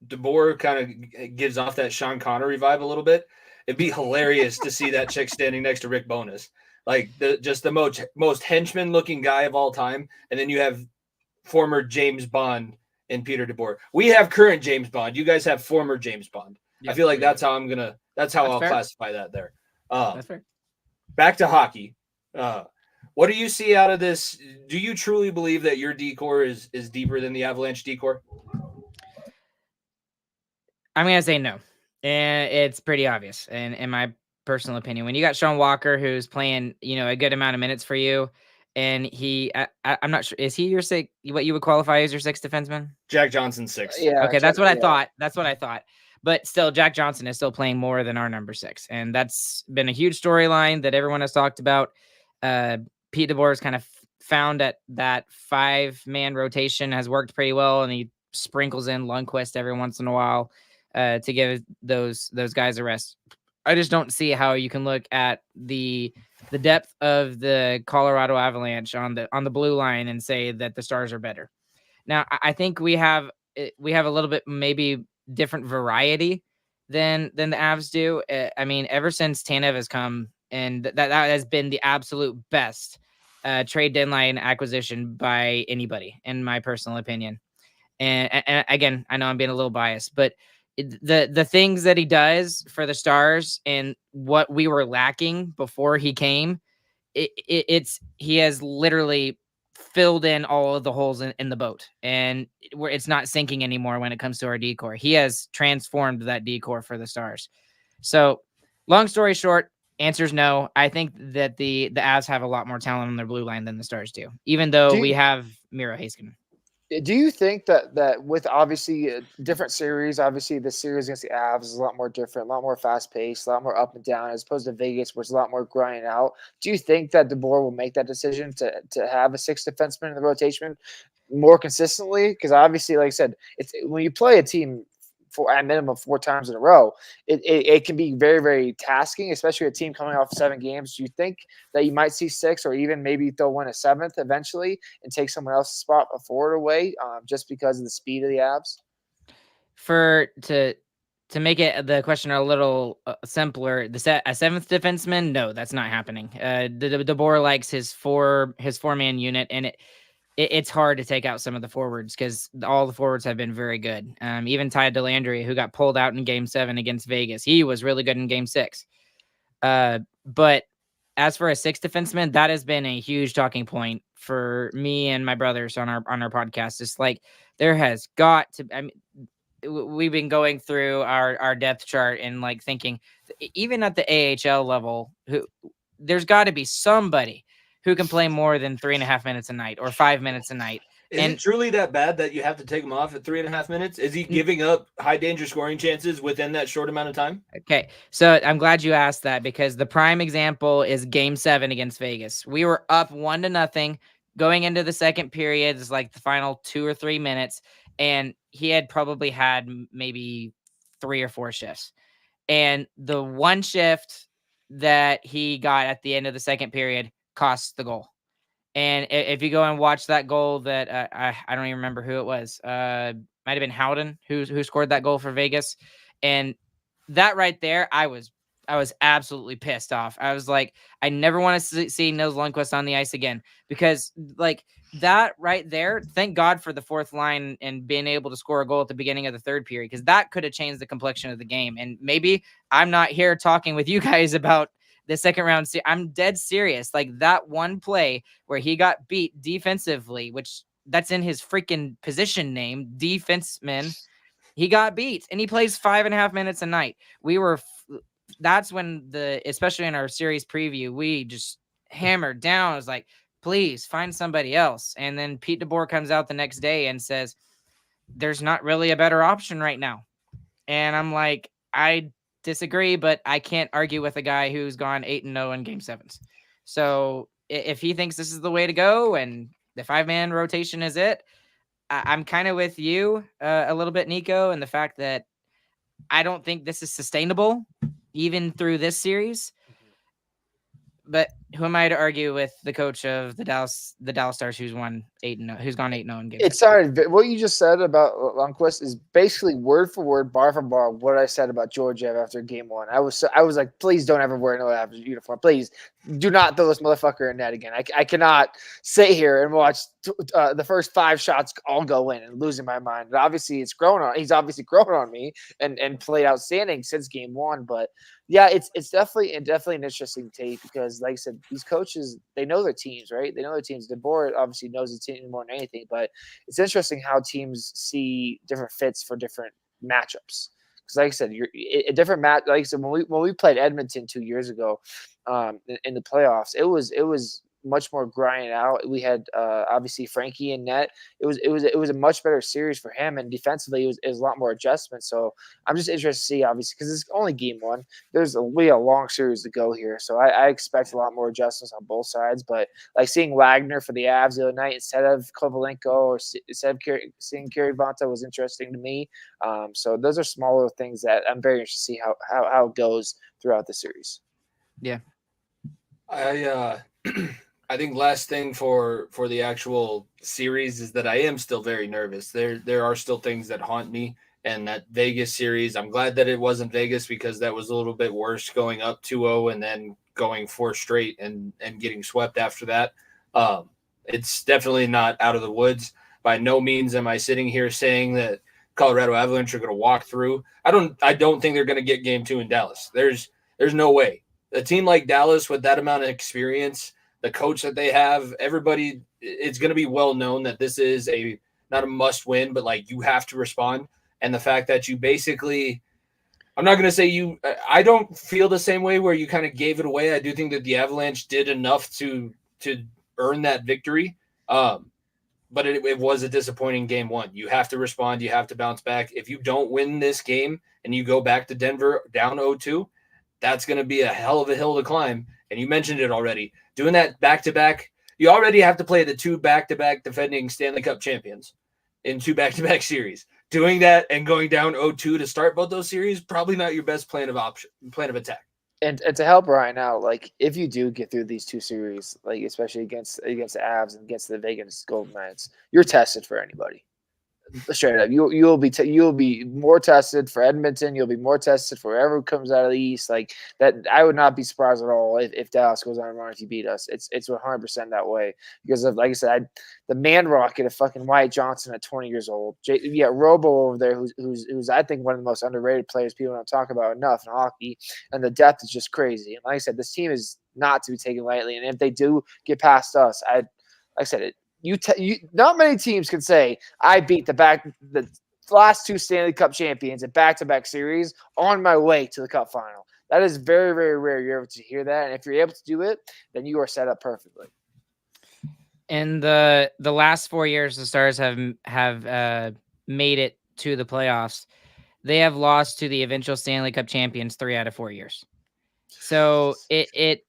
Speaker 2: DeBoer kind of gives off that Sean Connery vibe a little bit. It'd be hilarious to see that chick standing next to Rick Bowness, like the most henchman looking guy of all time. And then you have former James Bond and Peter DeBoer. We have current James Bond. You guys have former James Bond. Yep, I feel like that's how I'll classify that there.
Speaker 3: That's fair.
Speaker 2: Back to hockey. What do you see out of this? Do you truly believe that your decor is deeper than the Avalanche decor?
Speaker 3: I'm going to say no. And it's pretty obvious in my personal opinion. When you got Sean Walker, who's playing, a good amount of minutes for you, and I'm not sure, is he your what you would qualify as your sixth defenseman?
Speaker 2: Jack Johnson 6.
Speaker 4: Yeah.
Speaker 3: Okay, that's what I thought. That's what I thought. But still, Jack Johnson is still playing more than our number 6. And that's been a huge storyline that everyone has talked about. Pete DeBoer has kind of found that 5-man rotation has worked pretty well, and he sprinkles in Lundqvist every once in a while to give those guys a rest. I just don't see how you can look at the depth of the Colorado Avalanche on the blue line and say that the Stars are better. Now, I think we have a little bit maybe different variety than the Avs do. I mean, ever since Tanev has come, and that has been the absolute best trade deadline acquisition by anybody, in my personal opinion. And again, I know I'm being a little biased, but the things that he does for the Stars and what we were lacking before he came, he has literally filled in all of the holes in the boat, and where it's not sinking anymore when it comes to our decor. He has transformed that decor for the Stars. So long story short, answer's no. I think that the Avs have a lot more talent on their blue line than the Stars do, even though we have Miro Heiskanen.
Speaker 4: Do you think that with obviously a different series, obviously the series against the Avs is a lot more different, a lot more fast paced, a lot more up and down, as opposed to Vegas, where it's a lot more grinding out. Do you think that DeBoer will make that decision to have a sixth defenseman in the rotation more consistently? Because obviously, like I said, it's when you play a team for at minimum 4 times in a row, it can be very, very tasking, especially a team coming off 7 games. Do you think that you might see 6, or even maybe they'll win a 7th eventually and take someone else's spot forward away, just because of the speed of the Avs?
Speaker 3: To make it the question a little simpler, a 7th defenseman, no, that's not happening. DeBoer likes his 4-man unit, and it's hard to take out some of the forwards because all the forwards have been very good. Even Ty Dellandrea, who got pulled out in Game 7 against Vegas, he was really good in Game 6. But as for a 6th defenseman, that has been a huge talking point for me and my brothers on our podcast. It's like there has got to. I mean, we've been going through our depth chart and like thinking, even at the AHL level, there's got to be somebody who can play more than 3.5 minutes a night or 5 minutes a night.
Speaker 2: Is it truly that bad that you have to take him off at 3.5 minutes? Is he giving up high danger scoring chances within that short amount of time?
Speaker 3: Okay, so I'm glad you asked that, because the prime example is Game 7 against Vegas. We were up 1-0 going into the second period. It's like the final 2 or 3 minutes, and he had probably had maybe 3 or 4 shifts. And the one shift that he got at the end of the second period cost the goal. And if you go and watch that goal that I don't even remember who it was, might have been Howden who scored that goal for Vegas. And that right there, I was absolutely pissed off. I was like, I never want to see Nils Lundqvist on the ice again, because like that right there, thank God for the fourth line and being able to score a goal at the beginning of the third period, because that could have changed the complexion of the game. And maybe I'm not here talking with you guys about the second round. I'm dead serious. Like that one play where he got beat defensively, which that's in his freaking position name, defenseman. He got beat, and he plays 5.5 minutes a night. That's when especially in our series preview, we just hammered down. I was like, please find somebody else. And then Pete DeBoer comes out the next day and says, there's not really a better option right now. And I'm like, I disagree, but I can't argue with a guy who's gone 8-0 in Game 7s. So if he thinks this is the way to go and the 5-man rotation is it, I'm kind of with you a little bit, Nico, and the fact that I don't think this is sustainable even through this series. But who am I to argue with the coach of the Dallas Stars, who's gone 8-0 in games?
Speaker 4: It's sorry. What you just said about Lundqvist is basically word for word, bar for bar, what I said about Georgiev after Game 1. I was like, please don't ever wear no Avs uniform. Please do not throw this motherfucker in net again. I cannot sit here and watch the first 5 shots all go in and losing my mind. But obviously, he's obviously grown on me and played outstanding since Game 1. But yeah, it's definitely an interesting take, because, like I said, these coaches, they know their teams, right? They know their teams. DeBoer obviously knows the team more than anything, but it's interesting how teams see different fits for different matchups. Because, like I said, a different match. Like I said, when we played Edmonton 2 years ago, in the playoffs, it was much more grinding out. We had obviously Frankie in net. It was a much better series for him, and defensively it was a lot more adjustment. So I'm just interested to see, obviously, because it's only Game 1. There's a long series to go here, so I expect a lot more adjustments on both sides. But like seeing Wagner for the Avs the other night instead of Kovalenko, or instead of seeing Kerry Vanta, was interesting to me. So those are smaller things that I'm very interested to see how it goes throughout the series.
Speaker 3: Yeah.
Speaker 2: I think last thing for the actual series is that I am still very nervous. There are still things that haunt me, and that Vegas series, I'm glad that it wasn't Vegas, because that was a little bit worse, going up 2-0 and then going 4 straight and getting swept after that. It's definitely not out of the woods. By no means am I sitting here saying that Colorado Avalanche are going to walk through. I don't think they're going to get Game 2 in Dallas. There's no way. A team like Dallas with that amount of experience, the coach that they have, everybody, it's going to be well known that this is not a must win, but like you have to respond. And the fact that you basically, I'm not going to say I don't feel the same way where you kind of gave it away. I do think that the Avalanche did enough to earn that victory. but it was a disappointing game one. You have to respond. You have to bounce back. If you don't win this game and you go back to Denver down 0-2, that's going to be a hell of a hill to climb. And you mentioned it already. Doing that back-to-back, you already have to play the two back-to-back defending Stanley Cup champions in two back-to-back series. Doing that and going down 0-2 to start both those series, probably not your best plan of attack.
Speaker 4: And to help Ryan out, like if you do get through these two series, like especially against the Avs and against the Vegas Golden Knights, you're tested for anybody. Straight up, you'll be more tested for Edmonton. You'll be more tested for whoever comes out of the East. Like that, I would not be surprised at all if Dallas goes on a run if you beat us. It's 100% that way because of, like I said, the man rocket of fucking Wyatt Johnson at 20 years old. Robo over there, who's I think one of the most underrated players people don't talk about enough in hockey, and the depth is just crazy. And like I said, this team is not to be taken lightly. And if they do get past us, not many teams can say I beat the last two Stanley Cup champions in back-to-back series on my way to the Cup final. That is very, very rare. You're able to hear that, and if you're able to do it, then you are set up perfectly.
Speaker 3: In the last 4 years, the Stars have made it to the playoffs. They have lost to the eventual Stanley Cup champions 3 out of 4 years. So it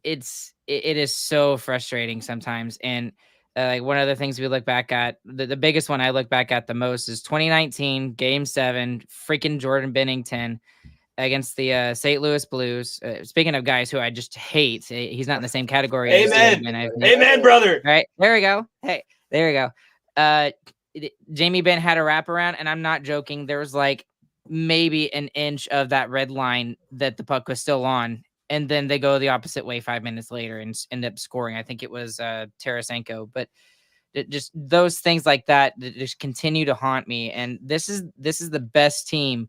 Speaker 3: is so frustrating sometimes. And like one of the things we look back at, the biggest one I look back at the most is 2019 Game 7, freaking Jordan Binnington against the St. Louis Blues. Speaking of guys who I just hate, he's not in the same category.
Speaker 2: Amen, brother.
Speaker 3: All right, there we go. Hey, there we go. Jamie Benn had a wraparound, and I'm not joking. There was like maybe an inch of that red line that the puck was still on. And then they go the opposite way 5 minutes later and end up scoring. I think it was Tarasenko, but just those things like that just continue to haunt me. And this is the best team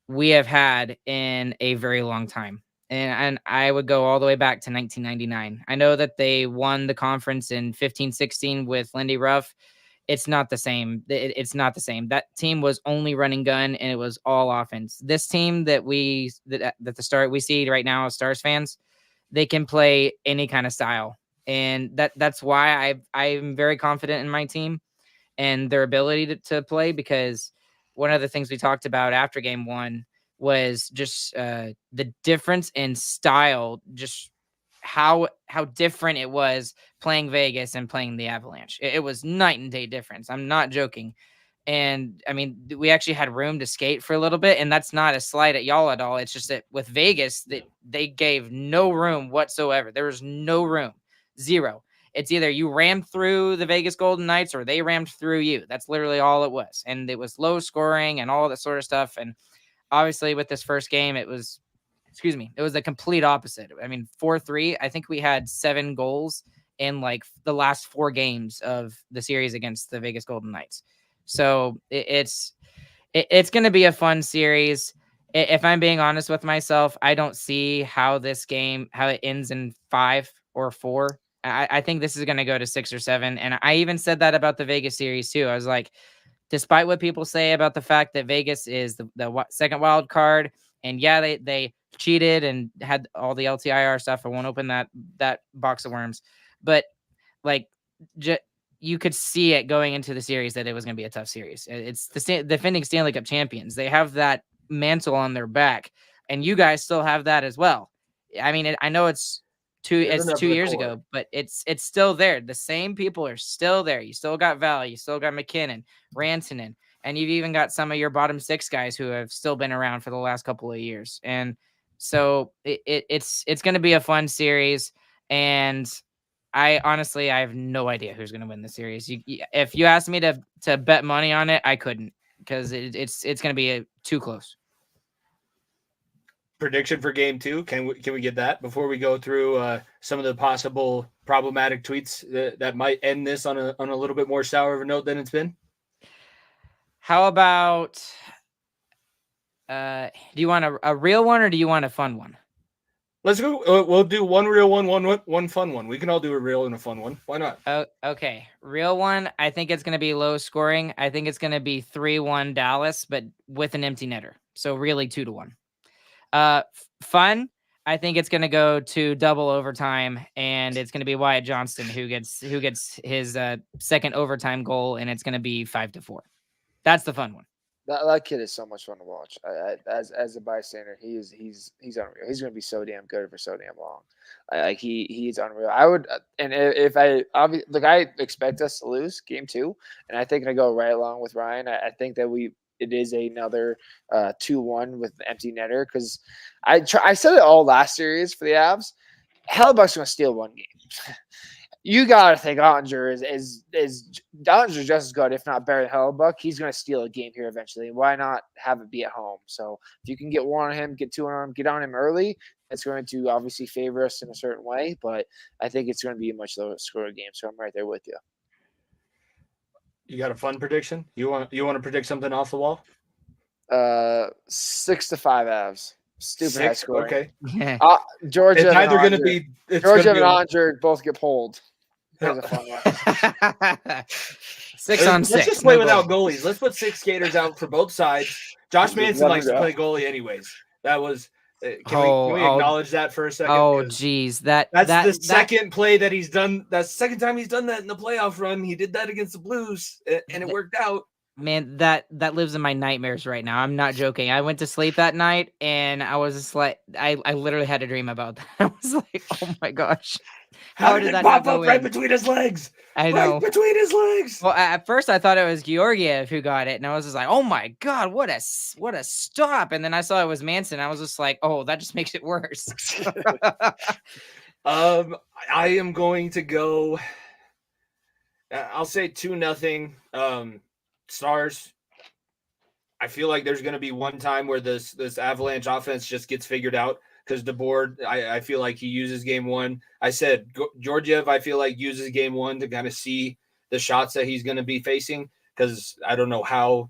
Speaker 3: we have had in a very long time. And I would go all the way back to 1999. I know that they won the conference in 15-16 with Lindy Ruff. It's not the same. It's not the same. That team was only running gun and it was all offense. This team that we see right now as Stars fans, they can play any kind of style. And that's why I'm very confident in my team and their ability to play, because one of the things we talked about after game one was just the difference in style, just how different it was playing Vegas and playing the Avalanche. It was night and day difference. I'm not joking. And I mean, we actually had room to skate for a little bit, and that's not a slight at y'all at all. It's just that with Vegas, they gave no room whatsoever. There was no room, zero. It's either you rammed through the Vegas Golden Knights or they rammed through you. That's literally all it was. And it was low scoring and all that sort of stuff. And obviously with this first game, it was the complete opposite. I mean, 4-3, I think we had 7 goals in like the last 4 games of the series against the Vegas Golden Knights. So it's going to be a fun series. If I'm being honest with myself, I don't see how it ends in 5 or 4. I think this is going to go to 6 or 7. And I even said that about the Vegas series too. I was like, despite what people say about the fact that Vegas is the second wild card, and yeah, they cheated and had all the LTIR stuff. I won't open that box of worms, but like you could see it going into the series that it was going to be a tough series. It's the defending Stanley Cup champions. They have that mantle on their back, and you guys still have that as well. I mean, I know it's 2 years ago, but it's still there. The same people are still there. You still got Valley, you still got McKinnon, Rantanen, and you've even got some of your bottom 6 guys who have still been around for the last couple of years. And so it's going to be a fun series. And I have no idea who's going to win the series. If you asked me to bet money on it, I couldn't, because it's going to be too close.
Speaker 2: Prediction for game 2. Can we get that before we go through some of the possible problematic tweets that might end this on a little bit more sour of a note than it's been?
Speaker 3: How about do you want a real one or do you want a fun one?
Speaker 2: Let's go. We'll do one real one, one fun one. We can all do a real and a fun one. Why not?
Speaker 3: Oh, okay. Real one. I think it's going to be low scoring. I think it's going to be 3-1 Dallas, but with an empty netter. So really 2-1. Fun. I think it's going to go to double overtime, and it's going to be Wyatt Johnston who gets his second overtime goal, and it's going to be 5-4. That's the fun one.
Speaker 4: That kid is so much fun to watch. As a bystander, he's unreal. He's going to be so damn good for so damn long. He's unreal. I would, and if I expect us to lose game 2, and I think I go right along with Ryan. I think that it is another 2-1 with the empty netter, because I said it all last series for the Avs. Hellebuck's going to steal one game. You got to think Ottinger is Ottinger's just as good, if not better than Hellebuck. He's going to steal a game here eventually. Why not have it be at home? So if you can get 1 on him, get 2 on him, get on him early, it's going to obviously favor us in a certain way, but I think it's going to be a much lower score game. So I'm right there with you.
Speaker 2: You got a fun prediction? You want to predict something off the wall?
Speaker 4: 6-5 Avs. Stupid high score.
Speaker 2: Okay.
Speaker 4: Georgia.
Speaker 2: It's either going to be
Speaker 4: Georgia and Ottinger both get pulled. There's a fun one.
Speaker 3: 6 on 6.
Speaker 2: Let's just play without goalies. Let's put 6 skaters out for both sides. Josh Manson likes to play goalie anyways. That was. Can we acknowledge that for a second?
Speaker 3: Oh, geez, that's
Speaker 2: the second play that he's done. That's the second time he's done that in the playoff run. He did that against the Blues, and it worked out.
Speaker 3: Man, that lives in my nightmares right now. I'm not joking. I went to sleep that night, and I was just like, I literally had a dream about that. I was like, oh my gosh.
Speaker 2: How did that pop up right between his legs?
Speaker 3: I know.
Speaker 2: Right between his legs.
Speaker 3: Well, at first I thought it was Georgiev who got it, and I was just like, "Oh my god, what a stop!" And then I saw it was Manson. I was just like, "Oh, that just makes it worse."
Speaker 2: I am going to go. I'll say 2-0. Stars. I feel like there's going to be one time where this Avalanche offense just gets figured out. Because DeBoer, I feel like he uses game 1. I said Georgiev, I feel like uses game 1 to kind of see the shots that he's going to be facing. Because I don't know how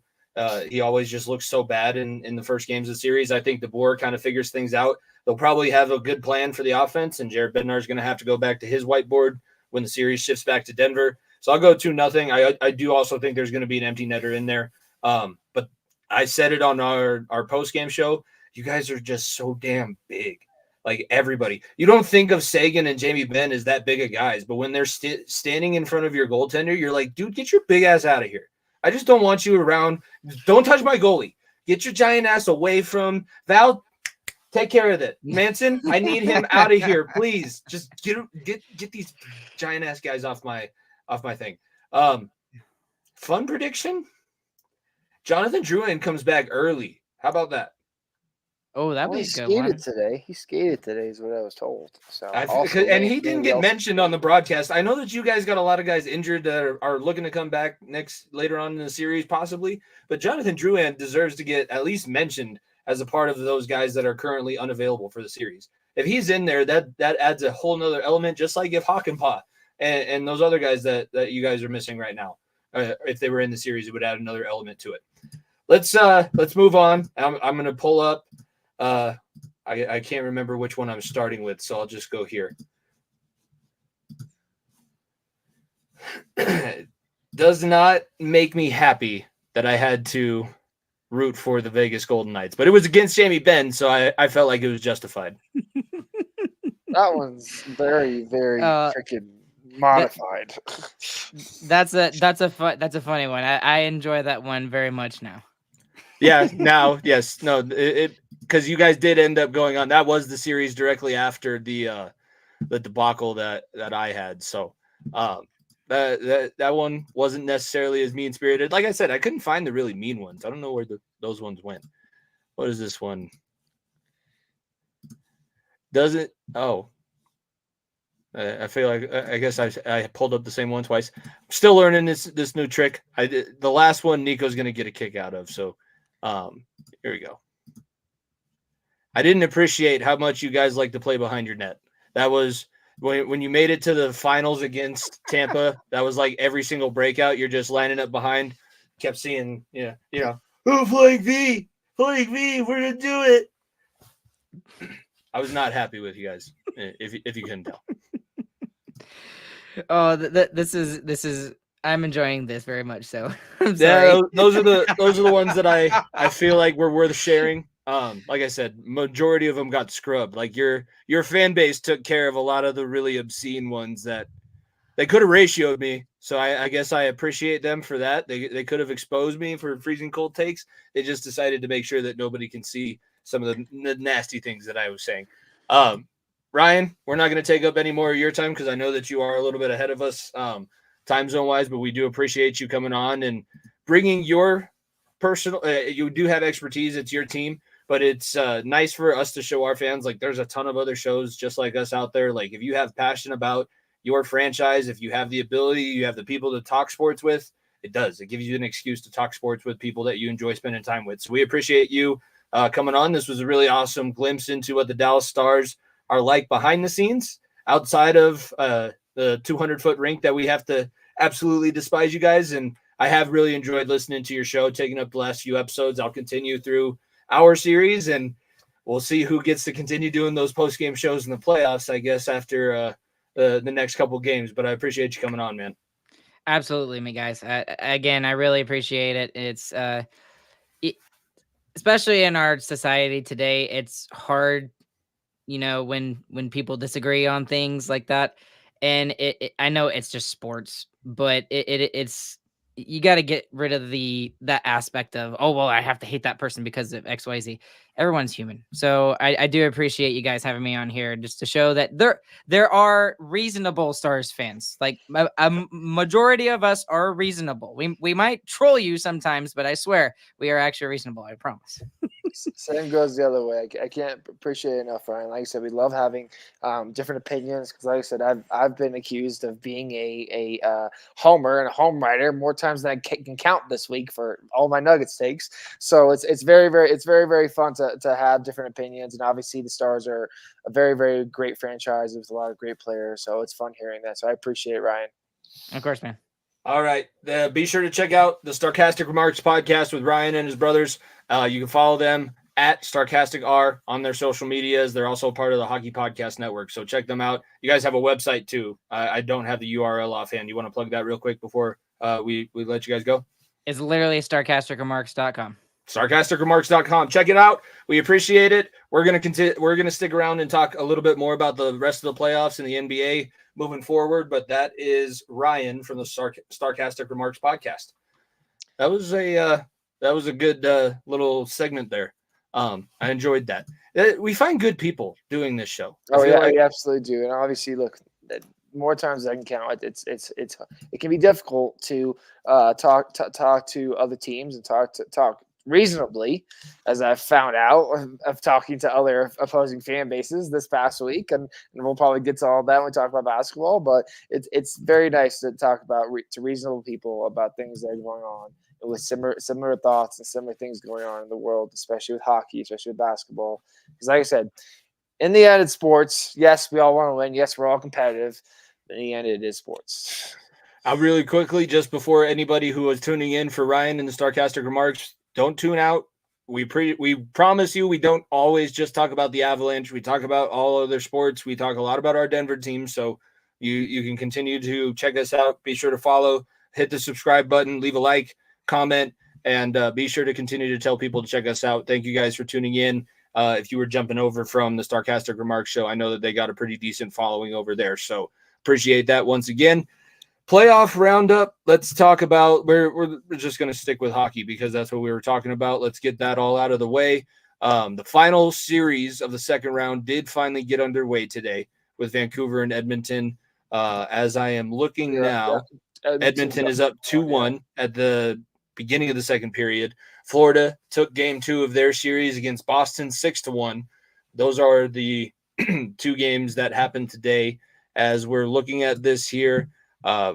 Speaker 2: he always just looks so bad in the first games of the series. I think DeBoer kind of figures things out. They'll probably have a good plan for the offense, and Jared Bednar is going to have to go back to his whiteboard when the series shifts back to Denver. So I'll go 2-0. I do also think there's going to be an empty netter in there. But I said it on our post-game show. You guys are just so damn big. Like everybody. You don't think of Sagan and Jamie Benn as that big of guys, but when they're standing in front of your goaltender, you're like, dude, get your big ass out of here. I just don't want you around. Don't touch my goalie. Get your giant ass away from Val. Take care of it. Manson, I need him out of here. Please. Just get these giant ass guys off my thing. Fun prediction. Jonathan Drouin comes back early. How about that?
Speaker 3: Oh, that was a good one.
Speaker 4: He skated today is what I was told. So
Speaker 2: and he didn't get mentioned on the broadcast. I know that you guys got a lot of guys injured that are looking to come back later on in the series possibly, but Jonathan Drouin deserves to get at least mentioned as a part of those guys that are currently unavailable for the series. If he's in there, that adds a whole nother element, just like if Hakanpää and those other guys that you guys are missing right now, if they were in the series, it would add another element to it. Let's move on. I'm going to pull up. I can't remember which one I'm starting with, so I'll just go here. Does not make me happy that I had to root for the Vegas Golden Knights, but it was against Jamie Benn, so I felt like it was justified.
Speaker 4: That one's very, very freaking modified.
Speaker 3: That's a funny one. I enjoy that one very much now.
Speaker 2: Yeah, now, yes. No, it because you guys did end up going on. That was the series directly after the debacle that I had. So that one wasn't necessarily as mean-spirited. Like I said, I couldn't find the really mean ones. I don't know where those ones went. What is this one? I feel like I guess I pulled up the same one twice. I'm still learning this new trick. The last one Nico's going to get a kick out of. So here we go. I didn't appreciate how much you guys like to play behind your net. That was when you made it to the finals against Tampa. That was like every single breakout. You're just lining up behind. Kept seeing, oh, flank V, we're gonna do it. I was not happy with you guys, if you couldn't tell.
Speaker 3: Oh, this is. I'm enjoying this very much. So I'm
Speaker 2: sorry.
Speaker 3: Yeah,
Speaker 2: those are the ones that I feel like were worth sharing. Like I said, majority of them got scrubbed. Like your fan base took care of a lot of the really obscene ones that they could have ratioed me. So I guess I appreciate them for that. They could have exposed me for freezing cold takes. They just decided to make sure that nobody can see some of the nasty things that I was saying. Ryan, we're not going to take up any more of your time because I know that you are a little bit ahead of us time zone wise, but we do appreciate you coming on and bringing your personal. You do have expertise. It's your team, but it's nice for us to show our fans. Like there's a ton of other shows just like us out there. Like if you have passion about your franchise, if you have the ability, you have the people to talk sports with, it gives you an excuse to talk sports with people that you enjoy spending time with. So we appreciate you coming on. This was a really awesome glimpse into what the Dallas Stars are like behind the scenes outside of the 200-foot rink that we have to absolutely despise you guys. And I have really enjoyed listening to your show, taking up the last few episodes. I'll continue through our series and we'll see who gets to continue doing those post-game shows in the playoffs, I guess, after the next couple games. But I appreciate you coming on, man.
Speaker 3: Absolutely, me guys. Again, I really appreciate it. It's especially in our society today, it's hard, when people disagree on things like that. And I know it's just sports, but it's you got to get rid of that aspect of, oh well, I have to hate that person because of XYZ. Everyone's human. So I do appreciate you guys having me on here just to show that there are reasonable Stars fans. Like a majority of us are reasonable. We might troll you sometimes, but I swear we are actually reasonable. I promise.
Speaker 4: Same goes the other way. I can't appreciate it enough, Ryan. Like I said, we love having different opinions because, like I said, I've been accused of being a homer and a home writer more times than I can count this week for all my Nuggets takes. So it's very fun to have different opinions, and obviously the Stars are a very great franchise with a lot of great players. So it's fun hearing that. So I appreciate it, Ryan.
Speaker 3: Of course, man.
Speaker 2: All right. Be sure to check out the Starcastic Remarks podcast with Ryan and his brothers. You can follow them at Starcastic R on their social medias. They're also part of the Hockey Podcast Network, so check them out. You guys have a website too. I don't have the URL offhand. You want to plug that real quick before we let you guys go?
Speaker 3: It's literally starcasticremarks.com.
Speaker 2: Starcasticremarks.com. Check it out. We appreciate it. We're gonna stick around and talk a little bit more about the rest of the playoffs and the NBA moving forward. But that is Ryan from the Starcastic Remarks podcast. That was a good little segment there. I enjoyed that. We find good people doing this show.
Speaker 4: Oh yeah, we absolutely do. And obviously, look, more times than I can count, it can be difficult to talk to other teams and talk reasonably, as I've found out of talking to other opposing fan bases this past week, and we'll probably get to all that when we talk about basketball. But it's very nice to talk about to reasonable people about things that are going on with similar thoughts and similar things going on in the world, especially with hockey, especially with basketball. Because like I said, in the end, it's sports. Yes, we all want to win. Yes, we're all competitive. In the end, it is sports.
Speaker 2: Really quickly, just before anybody who was tuning in for Ryan and the Starcastic Remarks, don't tune out. We promise you we don't always just talk about the Avalanche. We talk about all other sports. We talk a lot about our Denver team. So you can continue to check us out. Be sure to follow, hit the subscribe button, leave a like, comment, and be sure to continue to tell people to check us out. Thank you guys for tuning in. If you were jumping over from the Starcastic Remarks show, I know that they got a pretty decent following over there. So appreciate that once again. Playoff roundup. Let's talk about we're just going to stick with hockey because that's what we were talking about. Let's get that all out of the way. The final series of the second round did finally get underway today with Vancouver and Edmonton. As I am looking now, Edmonton is up 2-1 at the beginning of the second period. Florida took game 2 of their series against Boston 6-1. Those are the 2 games that happened today. As we're looking at this here,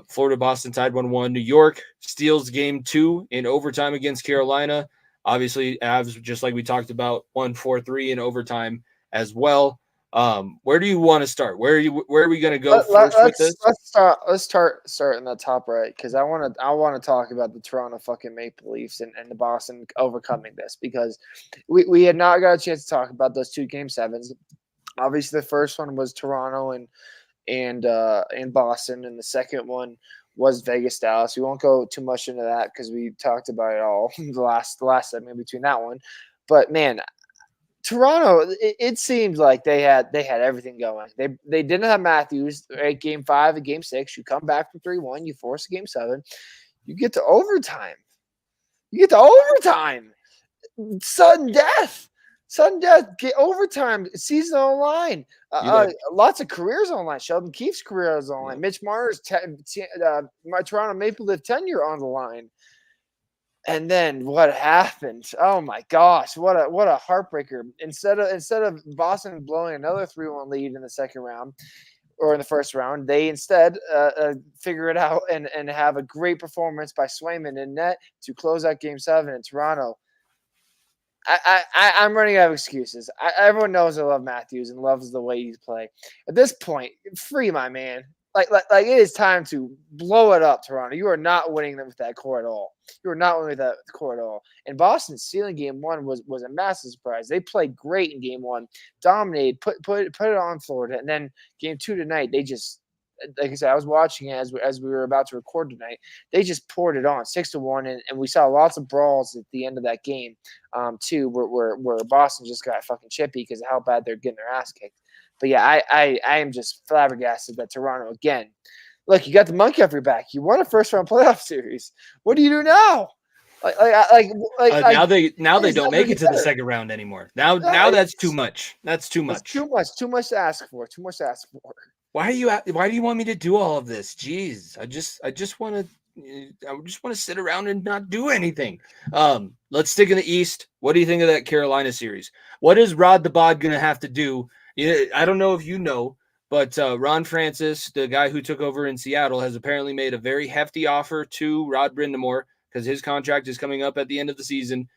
Speaker 2: Florida, Boston tied 1-1. New York steals game 2 in overtime against Carolina. Obviously, Avs, just like we talked about, 1-4-3 in overtime as well. Where do you want to start? Where are we going to go first with this?
Speaker 4: Let's start in the top right, because I want to talk about the Toronto fucking Maple Leafs and the Boston overcoming this, because we had not got a chance to talk about those 2 game 7s. Obviously, the first one was Toronto and Boston, and the second one was Vegas Dallas. We won't go too much into that because we talked about it all the last segment between that one. But man, Toronto, it seems like they had everything going. They didn't have Matthews, right? Game 5 and Game 6. You come back from 3-1, you force a Game 7, you get to overtime. Sudden death. Get overtime. Season on the line. Lots of careers on the line. Sheldon Keefe's career is on the line. Mitch Marner's my Toronto Maple Leaf tenure on the line. And then what happened? Oh my gosh, what a heartbreaker. Instead of Boston blowing another 3-1 lead in the second round or in the first round, they instead figure it out and have a great performance by Swayman in net to close out Game 7 in Toronto. I'm running out of excuses. Everyone knows I love Matthews and loves the way he's played. At this point, free my man. Like it is time to blow it up, Toronto. You are not winning them with that core at all. You are not winning with that core at all. And Boston's stealing Game 1 was a massive surprise. They played great in Game 1, dominated, put it on Florida, and then Game 2 tonight, they just, like I said, I was watching it as we were about to record tonight. They just poured it on 6-1, and we saw lots of brawls at the end of that game, too, where Boston just got fucking chippy because of how bad they're getting their ass kicked. But yeah, I am just flabbergasted that Toronto again. Look, you got the monkey off your back. You won a first-round playoff series. What do you do now?
Speaker 2: Now they don't make it to the second round anymore. Now that's too much. That's too much.
Speaker 4: Too much to ask for.
Speaker 2: Why do you want me to do all of this? Jeez, I just want to sit around and not do anything. Let's stick in the East. What do you think of that Carolina series? What is Rod the Bod going to have to do? I don't know if you know, but Ron Francis, the guy who took over in Seattle, has apparently made a very hefty offer to Rod Brind'Amour because his contract is coming up at the end of the season.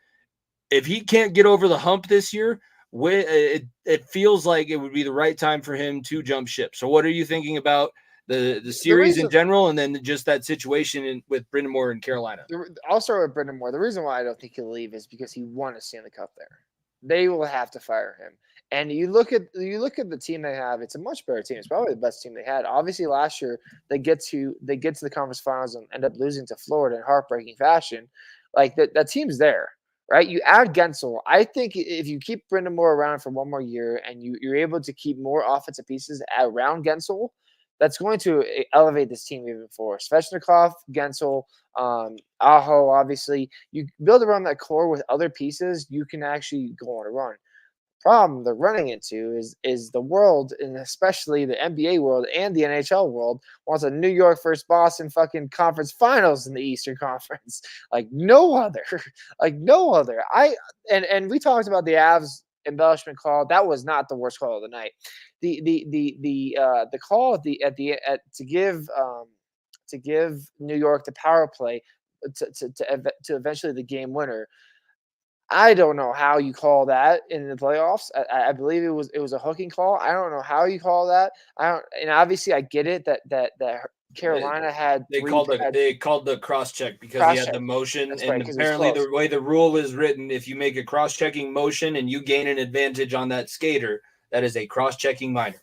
Speaker 2: If he can't get over the hump this year, it feels like it would be the right time for him to jump ship. So what are you thinking about the series in general, and then just that situation with Brind'Amour in Carolina?
Speaker 4: I'll start with Brind'Amour. The reason why I don't think he'll leave is because he won a Stanley Cup there. They will have to fire him. And you look at the team they have, it's a much better team. It's probably the best team they had. Obviously, last year they get to the conference finals and end up losing to Florida in heartbreaking fashion. Like that team's there, right? You add Gensel. I think if you keep Brind'Amour around for one more year and you're able to keep more offensive pieces around Gensel, that's going to elevate this team even further. Svechnikov, Gensel, Aho, obviously. You build around that core with other pieces, you can actually go on a run. Problem they're running into is the world, and especially the NBA world and the NHL world, wants a New York versus Boston fucking conference finals in the Eastern Conference. Like no other. And we talked about the Avs embellishment call. That was not the worst call of the night. The call to give New York the power play to eventually the game winner. I don't know how you call that in the playoffs. I believe it was a hooking call. I don't know how you call that. And obviously I get it that Carolina had
Speaker 2: they called the cross check because he had the motion.
Speaker 4: That's
Speaker 2: and
Speaker 4: right,
Speaker 2: apparently the way the rule is written, if you make a cross-checking motion and you gain an advantage on that skater, that is a cross-checking minor.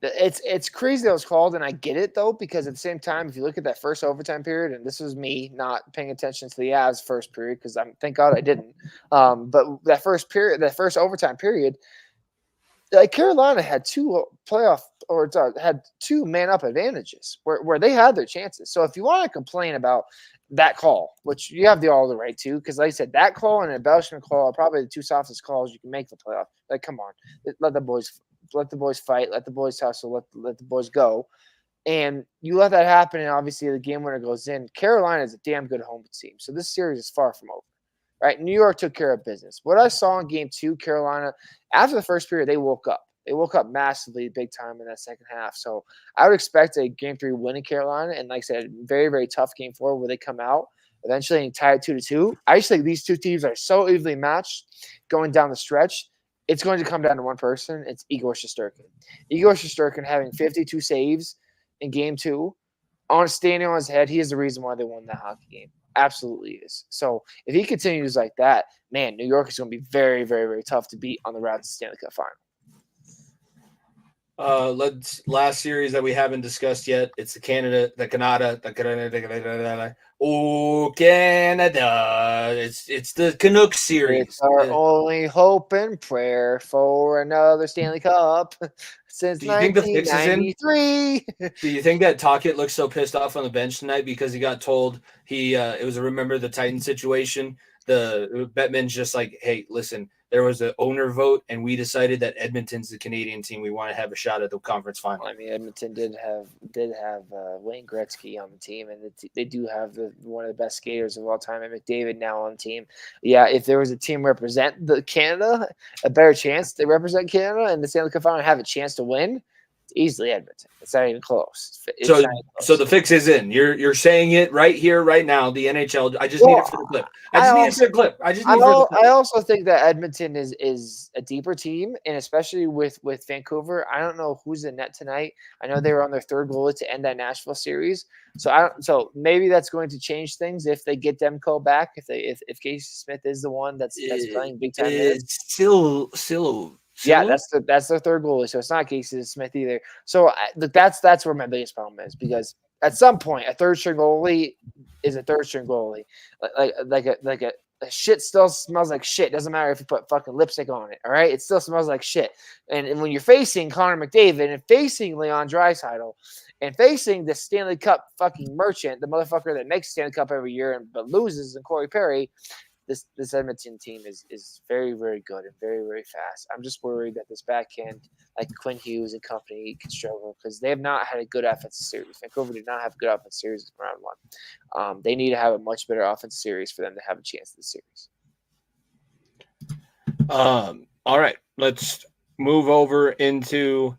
Speaker 4: It's crazy that it was called, and I get it though, because at the same time, if you look at that first overtime period, and this was me not paying attention to the Avs first period because thank God I didn't. But that first overtime period, like Carolina had had two man up advantages where they had their chances. So if you want to complain about that call, which you have all the right to, because like I said, that call and an embellishment call are probably the two softest calls you can make the playoff. Like, come on, let the boys fight, let the boys hustle, let the boys go. And you let that happen, and obviously the game winner goes in. Carolina is a damn good home team. So this series is far from over. Right? New York took care of business. What I saw in game 2, Carolina, after the first period, they woke up. They woke up massively big time in that second half. So I would expect a game 3 win in Carolina. And like I said, very, very tough game 4 where they come out eventually and tie it 2-2. I just think these two teams are so evenly matched going down the stretch. It's going to come down to one person. It's Igor Shesterkin. Igor Shesterkin having 52 saves in game 2, standing on his head. He is the reason why they won that hockey game. Absolutely is. So if he continues like that, man, New York is going to be very, very, very tough to beat on the route to the Stanley Cup final.
Speaker 2: Last series that we haven't discussed yet. It's the Canada. Oh, Canada. It's the Canucks series.
Speaker 4: It's our only hope and prayer for another Stanley Cup since
Speaker 2: Do you think the fix is in?
Speaker 4: 1993.
Speaker 2: Do you think that Talkett looks so pissed off on the bench tonight because he got told it was a remember the Titan situation? The Bettman's just like, hey, listen, there was an owner vote, and we decided that Edmonton's the Canadian team. We want to have a shot at the conference final.
Speaker 4: I mean, Edmonton did have Wayne Gretzky on the team, and they do have one of the best skaters of all time, and McDavid now on the team. Yeah, if there was a team represent the Canada, a better chance to represent Canada and the Stanley Cup final and have a chance to win, it's easily Edmonton. It's not even close.
Speaker 2: So the fix is in. You're saying it right here, right now. The NHL. I just need it for the clip. I
Speaker 4: also think that Edmonton is a deeper team, and especially with Vancouver. I don't know who's in net tonight. I know they were on their third goalie to end that Nashville series. So maybe that's going to change things if they get Demko back. If Casey Smith is the one that's playing big time.
Speaker 2: It's still.
Speaker 4: Yeah, that's their third goalie, so it's not Casey Smith either. So that's where my biggest problem is, because at some point a third string goalie is a third string goalie. Like a shit still smells like shit. Doesn't matter if you put fucking lipstick on it. All right, it still smells like shit. And when you're facing Connor McDavid and facing Leon Draisaitl and facing the Stanley Cup fucking merchant, the motherfucker that makes Stanley Cup every year but loses, and Corey Perry. This Edmonton team is very, very good and very, very fast. I'm just worried that this backhand, like Quinn Hughes and company, can struggle because they have not had a good offensive series. Vancouver did not have a good offensive series in round one. They need to have a much better offensive series for them to have a chance in the series.
Speaker 2: All right, let's move over into.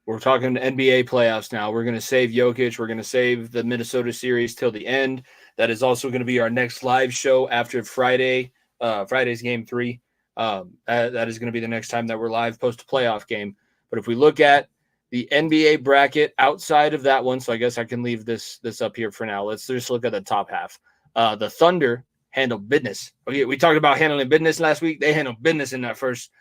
Speaker 2: We're talking NBA playoffs now. We're going to save Jokic. We're going to save the Minnesota series till the end. That is also going to be our next live show after Friday's game 3. That is going to be the next time that we're live post a playoff game. But if we look at the NBA bracket outside of that one, so I guess I can leave this up here for now. Let's just look at the top half. The Thunder handled business. Okay, we talked about handling business last week. They handled business in that first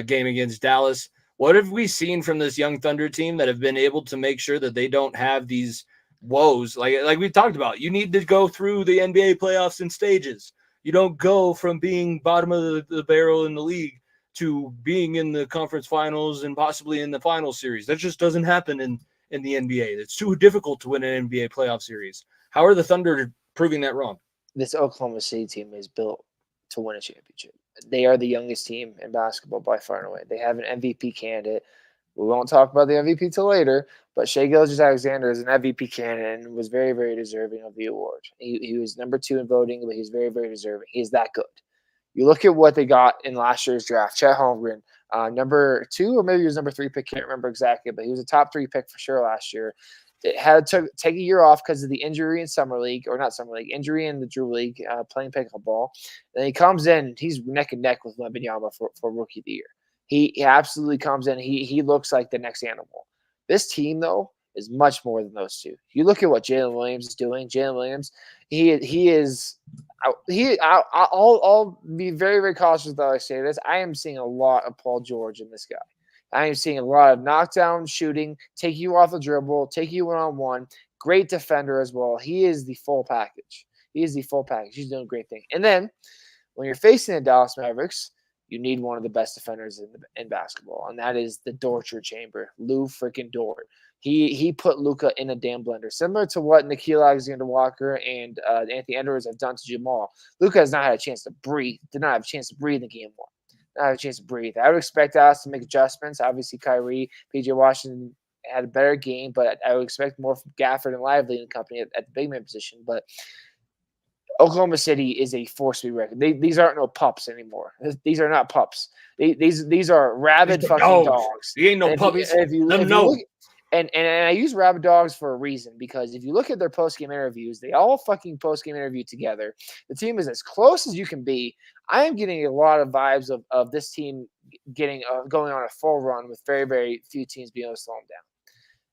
Speaker 2: game against Dallas. What have we seen from this young Thunder team that have been able to make sure that they don't have these woes? Like we talked about, you need to go through the NBA playoffs in stages. You don't go from being bottom of the barrel in the league to being in the conference finals and possibly in the final series. That just doesn't happen in the NBA. It's too difficult to win an NBA playoff series. How are the Thunder proving that wrong?
Speaker 4: This Oklahoma City team is built to win a championship. They are the youngest team in basketball by far and away. They have an MVP candidate. We won't talk about the MVP till later, but Shai Gilgeous-Alexander is an MVP candidate and was very, very deserving of the award. He was number 2 in voting, but he's very, very deserving. He's that good. You look at what they got in last year's draft. Chet Holmgren, number 2 or maybe he was number 3 pick. Can't remember exactly, but he was a top 3 pick for sure last year. It had to take a year off because of the injury in injury in the Drew League, playing pickleball. Then he comes in, he's neck and neck with Wembanyama for Rookie of the Year. He absolutely comes in. He looks like the next animal. This team, though, is much more than those two. You look at what Jalen Williams is doing. Jalen Williams, I'll be very, very cautious that I say this. I am seeing a lot of Paul George in this guy. I am seeing a lot of knockdown shooting, take you off the dribble, take you one-on-one. Great defender as well. He is the full package. He's doing a great thing. And then when you're facing the Dallas Mavericks, you need one of the best defenders in basketball, and that is the torture chamber, Lou freaking Dort. He put Luka in a damn blender, similar to what Nickeil Alexander-Walker and Anthony Edwards have done to Jamal. Luka has not had a chance to breathe. Did not have a chance to breathe in game 1. Not have a chance to breathe. I would expect us to make adjustments. Obviously, Kyrie, PJ Washington had a better game, but I would expect more from Gafford and Lively and company at the big man position. But Oklahoma City is a force to be reckoned. These aren't no pups anymore. These are not pups. These are rabid fucking dogs.
Speaker 2: You ain't no puppies.
Speaker 4: And I use rabid dogs for a reason, because if you look at their post-game interviews, they all fucking post-game interview together. The team is as close as you can be. I am getting a lot of vibes of this team getting going on a full run with very, very few teams being able to slow them down,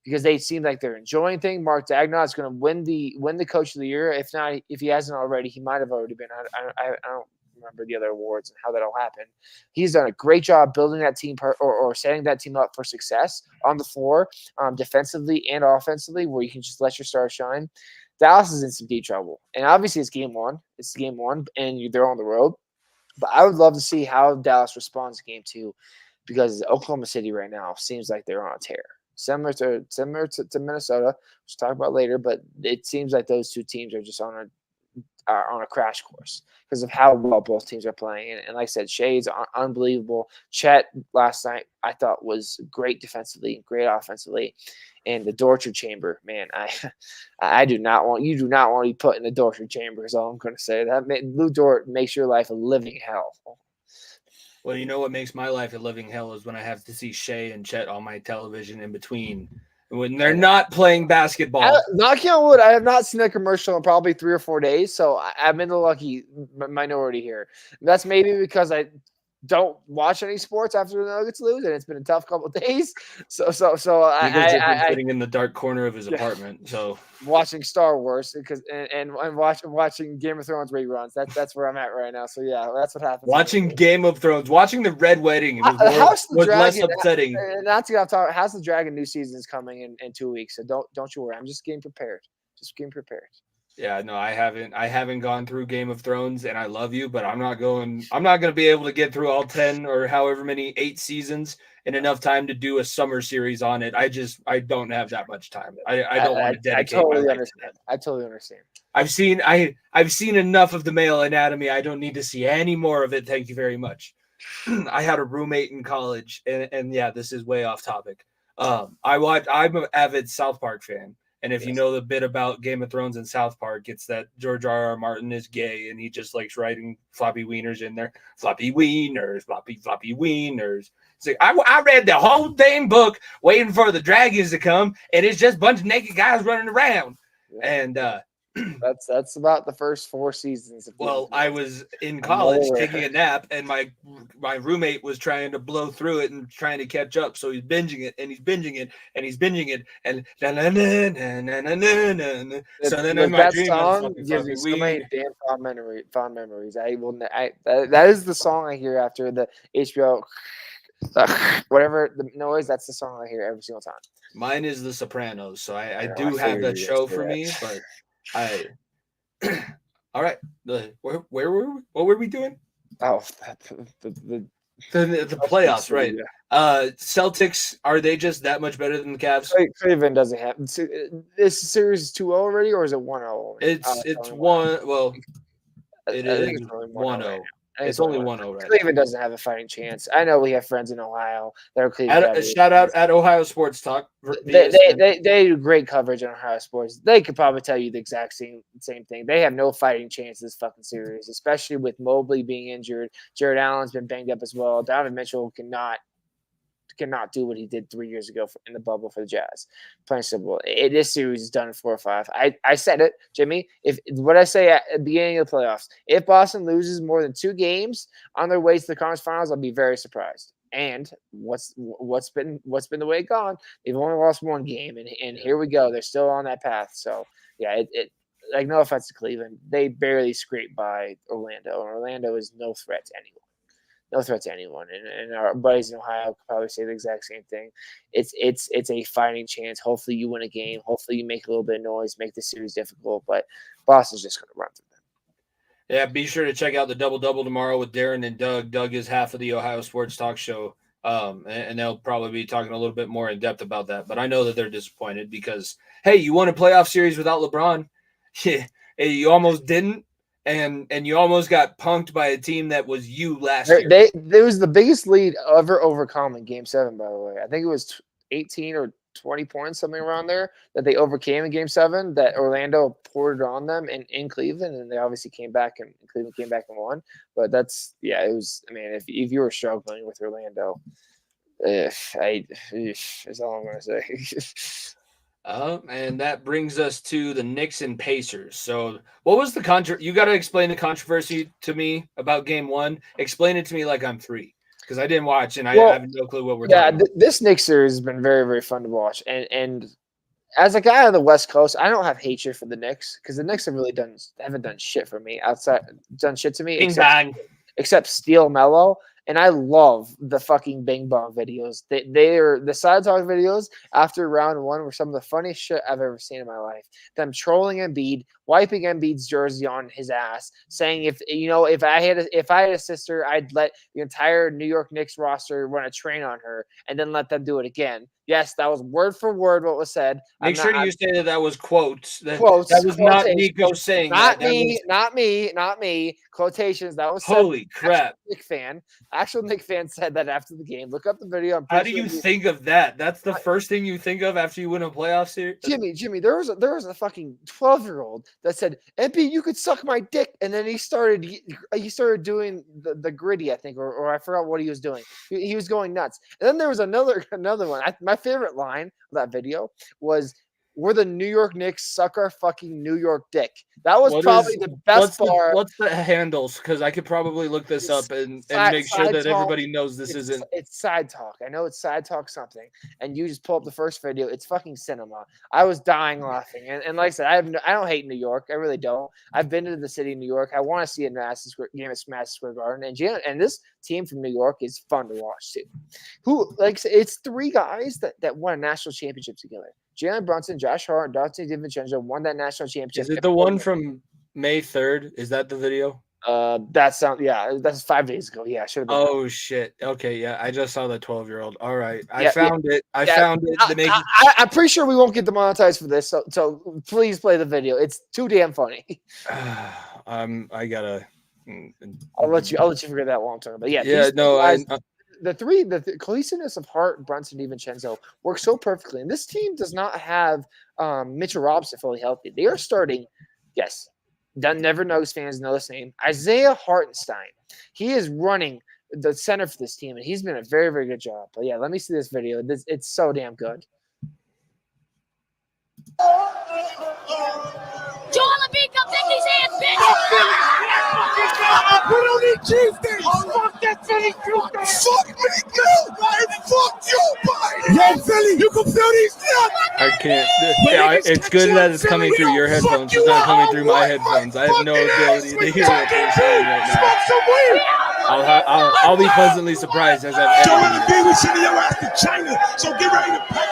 Speaker 4: because they seem like they're enjoying things. Mark Daigneault is going to win the Coach of the Year. If not, if he hasn't already, he might have already been. I don't remember the other awards and how that all happened. He's done a great job building that team or setting that team up for success on the floor, defensively and offensively, where you can just let your stars shine. Dallas is in some deep trouble, and obviously it's game one. It's game one, and they're on the road. But I would love to see how Dallas responds to game two, because Oklahoma City right now seems like they're on a tear. Similar to Minnesota, which we'll talk about later, but it seems like those two teams are just on a crash course because of how well both teams are playing. And like I said, Shea's unbelievable. Chet last night I thought was great defensively, great offensively. And the torture chamber, man, I do not want to be put in the torture chamber. Is all I'm going to say. Lou Dort makes your life a living hell.
Speaker 2: Well, you know what makes my life a living hell is when I have to see Shea and Chet on my television in between when they're not playing basketball.
Speaker 4: Knocking on wood, I have not seen a commercial in probably 3 or 4 days, so I'm in the lucky minority here. That's maybe because I don't watch any sports after the Nuggets lose, and it's been a tough couple of days. So
Speaker 2: I'm sitting in the dark corner of his apartment, so
Speaker 4: watching Star Wars and watching Game of Thrones reruns. That's where I'm at right now. So yeah, that's what happens.
Speaker 2: Watching Game of Thrones, watching the Red Wedding was less upsetting.
Speaker 4: Not to get off topic, House of the Dragon new season is coming in 2 weeks, so don't you worry. I'm just getting prepared.
Speaker 2: Yeah, no, I haven't gone through Game of Thrones, and I love you, but I'm not going to be able to get through all 10 or however many 8 seasons in enough time to do a summer series on it. I don't have that much time. I don't want to dedicate my life to that.
Speaker 4: I totally understand.
Speaker 2: I've seen enough of the male anatomy. I don't need to see any more of it. Thank you very much. I had a roommate in college, and yeah, this is way off topic. I'm an avid South Park fan. And if you know the bit about Game of Thrones and South Park, it's that George R.R. Martin is gay and he just likes writing floppy wieners in there. Floppy wieners, floppy wieners. It's like, I read the whole damn book waiting for the dragons to come, and it's just a bunch of naked guys running around. Yeah. And
Speaker 4: that's about the first 4 seasons.
Speaker 2: Well, I was in college taking a nap, and my roommate was trying to blow through it and trying to catch up. So he's binging it, and he's binging it, and he's binging it, and
Speaker 4: so then in my dream, song gives me so many damn fond memories. That is the song I hear after the HBO. Whatever the noise, that's the song I hear every single time.
Speaker 2: Mine is The Sopranos, so I do have that show for me, but all right. Where were we? What were we doing?
Speaker 4: Oh,
Speaker 2: the playoffs, right? Yeah. Celtics, are they just that much better than the Cavs?
Speaker 4: Cleveland doesn't have this series is 2-0 already, or is it 1-0?
Speaker 2: It's one. Well, it is 1-0. It's only 1-0 right
Speaker 4: Cleveland doesn't have a fighting chance. I know we have friends in Ohio that are Cleveland.
Speaker 2: Shout out at Ohio Sports Talk.
Speaker 4: They do great coverage on Ohio Sports. They could probably tell you the exact same thing. They have no fighting chance this fucking series, especially with Mobley being injured. Jared Allen's been banged up as well. Donovan Mitchell cannot do what he did 3 years ago in the bubble for the Jazz. Plain simple. This series is done in 4 or 5. I said it, Jimmy. If what I say at the beginning of the playoffs, if Boston loses more than 2 games on their way to the conference finals, I'll be very surprised. And what's been the way it gone? They've only lost 1 game, and here we go. They're still on that path. So yeah, it like no offense to Cleveland, they barely scraped by Orlando, and Orlando is no threat to anyone. No threat to anyone, and our buddies in Ohio could probably say the exact same thing. It's a fighting chance. Hopefully, you win a game. Hopefully, you make a little bit of noise, make the series difficult. But Boston's just going to run through them.
Speaker 2: Yeah, be sure to check out the Double tomorrow with Darren and Doug. Doug is half of the Ohio Sports Talk Show, and they'll probably be talking a little bit more in depth about that. But I know that they're disappointed because, hey, you won a playoff series without LeBron. You almost didn't. And you almost got punked by a team that was you last year.
Speaker 4: There was the biggest lead ever overcome in Game 7, by the way. I think it was 18 or 20 points, something around there, that they overcame in Game 7, that Orlando poured on them in Cleveland, and they obviously came back, and Cleveland came back and won. But it was, I mean, if you were struggling with Orlando, that's all I'm going to say.
Speaker 2: And that brings us to the Knicks and Pacers. So what was the you got to explain the controversy to me about Game 1. Explain it to me like I'm 3, because I didn't watch and I have no clue what we're talking about.
Speaker 4: This Knicks series has been very, very fun to watch. And as a guy on the West Coast, I don't have hatred for the Knicks because the Knicks haven't done shit for me done shit to me
Speaker 2: Bing bang.
Speaker 4: except steal Mello. And I love the fucking Bing Bong videos. They are the side talk videos after round one were some of the funniest shit I've ever seen in my life. Them trolling Embiid, wiping Embiid's jersey on his ass, saying if I had a sister, I'd let the entire New York Knicks roster run a train on her and then let them do it again. Yes, that was word for word what was said.
Speaker 2: Make sure you say that was quotes.
Speaker 4: Quotes.
Speaker 2: That was not Nico saying
Speaker 4: not
Speaker 2: that.
Speaker 4: Me, not me. Quotations. That was
Speaker 2: holy crap.
Speaker 4: Actual Knick fan said that after the game. Look up the video.
Speaker 2: How do you think of that? That's the first thing you think of after you win a playoff series?
Speaker 4: Jimmy, there was a fucking 12-year-old that said, "MP, you could suck my dick," and then he started doing the gritty, I think, or I forgot what he was doing. He was going nuts. And then there was another one. My favorite line of that video was, "We're the New York Knicks, suck our fucking New York dick." That was probably the best bar.
Speaker 2: What's the handles? Because I could probably look this up and make sure that everybody knows this isn't.
Speaker 4: It's Side Talk. I know it's Side Talk something. And you just pull up the first video. It's fucking cinema. I was dying laughing. And like I said, I don't hate New York. I really don't. I've been to the city of New York. I want to see a game at Madison Square Garden. And this team from New York is fun to watch too. It's three guys that won a national championship together. Jalen Brunson, Josh Hart, and Dante DiVincenzo won that national championship.
Speaker 2: Is it the one from May 3rd? Is that the video?
Speaker 4: That's 5 days ago. Yeah, should have been.
Speaker 2: Oh shit. Okay, yeah. I just saw the 12-year-old. All right. I found it.
Speaker 4: I'm pretty sure we won't get demonetized for this, so please play the video. It's too damn funny.
Speaker 2: I gotta
Speaker 4: I'll let you figure that long term. But yeah, the cohesiveness of Hart, Brunson, DiVincenzo works so perfectly. And this team does not have Mitchell Robinson fully healthy. They are starting, yes, Never Knows fans know this name, Isaiah Hartenstein. He is running the center for this team, and he's been a very, very good job. But yeah, let me see this video. It's so damn good.
Speaker 5: Joel Embiid, come take these hands, bitch!
Speaker 6: We don't need cheesesteaks! Fuck that Philly Tuesday! Fuck me, Bill! Fuck you, Biden! Yo, Philly, you can feel these nuts!
Speaker 2: I can't. Yeah, it's good that it's coming through your headphones. It's not coming through my headphones. I have no ability to hear what they're saying right now. I'll be pleasantly surprised as I've
Speaker 6: Joel Embiid, we sending your ass to China, so get ready to pay.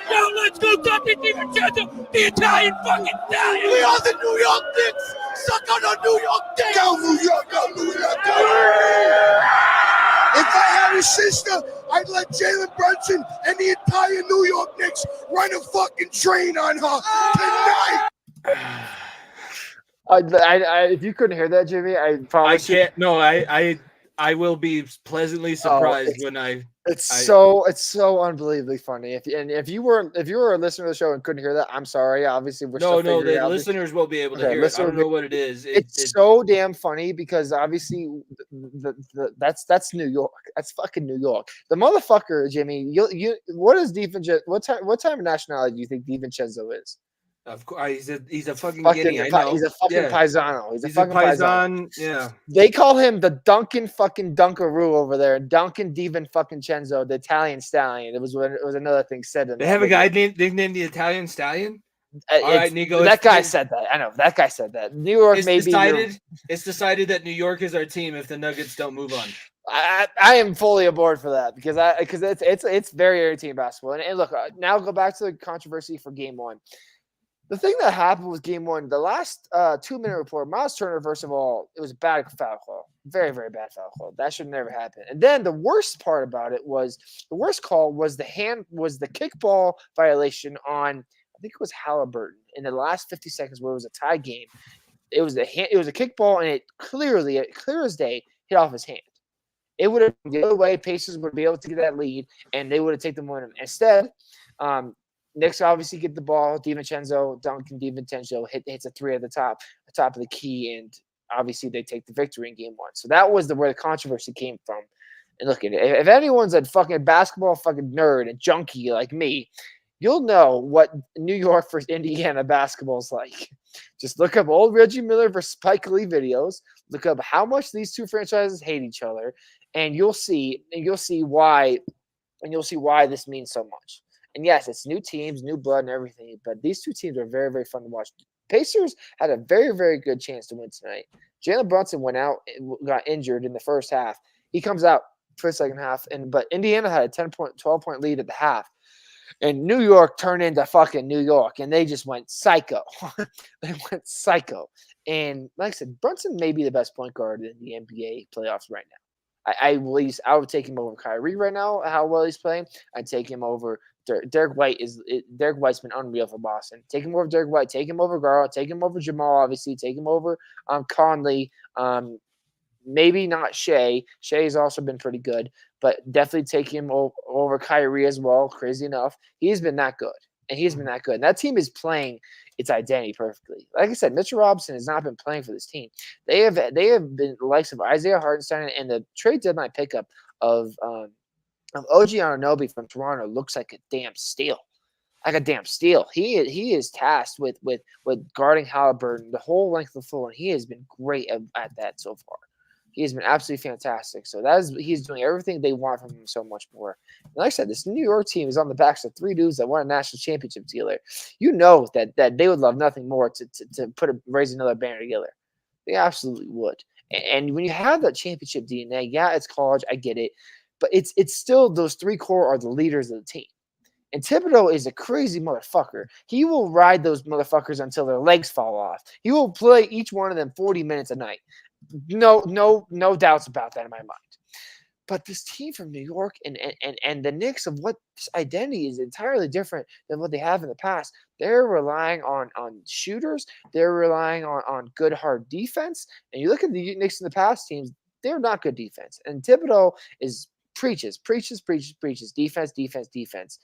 Speaker 5: Yo, let's go talk to DiVincenzo, the Italian fucking Italian!
Speaker 6: We are the New York Knicks! Suck on the New York dick! Go New York, go New York, go! If I had a sister, I'd let Jalen Brunson and the entire New York Knicks run a fucking train on her tonight.
Speaker 4: If you couldn't hear that, Jimmy, I promise.
Speaker 2: I can't. No, I will be pleasantly surprised when I.
Speaker 4: It's so unbelievably funny. If you were a listener to the show and couldn't hear that, I'm sorry. Obviously, we're still figuring it out.
Speaker 2: The listeners will be able to hear it. I don't know what it is.
Speaker 4: It's so damn funny because obviously that's New York. That's fucking New York. The motherfucker, Jimmy. What is DiVincenzo? What type of nationality do you think DiVincenzo is?
Speaker 2: Of course, he's a fucking Guinea. I know.
Speaker 4: He's a fucking paisano. He's a fucking
Speaker 2: paisan. Yeah.
Speaker 4: They call him the Duncan fucking Dunkaroo over there. Duncan Divin fucking Cenzo, the Italian stallion. It was another thing said.
Speaker 2: They have a guy named the Italian Stallion.
Speaker 4: All right, Nico. That guy said that. I know that guy said that. New York
Speaker 2: It's decided that New York is our team if the Nuggets don't move on.
Speaker 4: I am fully aboard for that because it's very irritating basketball. And look, now go back to the controversy for Game 1. The thing that happened was Game 1. The last 2-minute report, Miles Turner, first of all, it was a bad foul call. Very, very bad foul call. That should never happen. And then the worst part about it was the worst call was the kickball violation on, I think it was Halliburton in the last 50 seconds where it was a tie game. It was a kickball, and it clear as day hit off his hand. It would have been the other way. Pacers would be able to get that lead, and they would have taken the win. Instead, Knicks obviously get the ball. DiVincenzo, Duncan DiVincenzo hits a three at the top of the key, and obviously they take the victory in Game 1. So that was where the controversy came from. And look, if anyone's a fucking basketball fucking nerd, a junkie like me, you'll know what New York versus Indiana basketball is like. Just look up old Reggie Miller versus Spike Lee videos. Look up how much these two franchises hate each other, and you'll see why this means so much. And yes, it's new teams, new blood, and everything. But these two teams are very, very fun to watch. Pacers had a very, very good chance to win tonight. Jalen Brunson went out, got injured in the first half. He comes out for the second half, but Indiana had a 12-point lead at the half. And New York turned into fucking New York, and they just went psycho. They went psycho. And like I said, Brunson may be the best point guard in the NBA playoffs right now. I would take him over Kyrie right now, how well he's playing. I'd take him over Derek White. Derek White's been unreal for Boston. Take him over Derek White. Take him over Garland. Take him over Jamal, obviously. Take him over Conley. Maybe not Shea. Shea has also been pretty good, but definitely take him over Kyrie as well. Crazy enough. He's been that good. And that team is playing its identity perfectly. Like I said, Mitchell Robinson has not been playing for this team. They have been the likes of Isaiah Hartenstein, and the trade deadline pickup of OG Anunoby from Toronto looks like a damn steal. He is tasked with guarding Halliburton the whole length of the floor, and he has been great at that so far. He has been absolutely fantastic. So he's doing everything they want from him, so much more. And like I said, this New York team is on the backs of three dudes that won a national championship together. You know that they would love nothing more to raise another banner together. They absolutely would. And when you have that championship DNA, yeah, it's college, I get it, but it's still those three core are the leaders of the team. And Thibodeau is a crazy motherfucker. He will ride those motherfuckers until their legs fall off. He will play each one of them 40 minutes a night. No doubts about that in my mind. But this team from New York and the Knicks of what this identity is entirely different than what they have in the past. They're relying on shooters. They're relying on good hard defense. And you look at the Knicks in the past teams, they're not good defense. And Thibodeau preaches defense.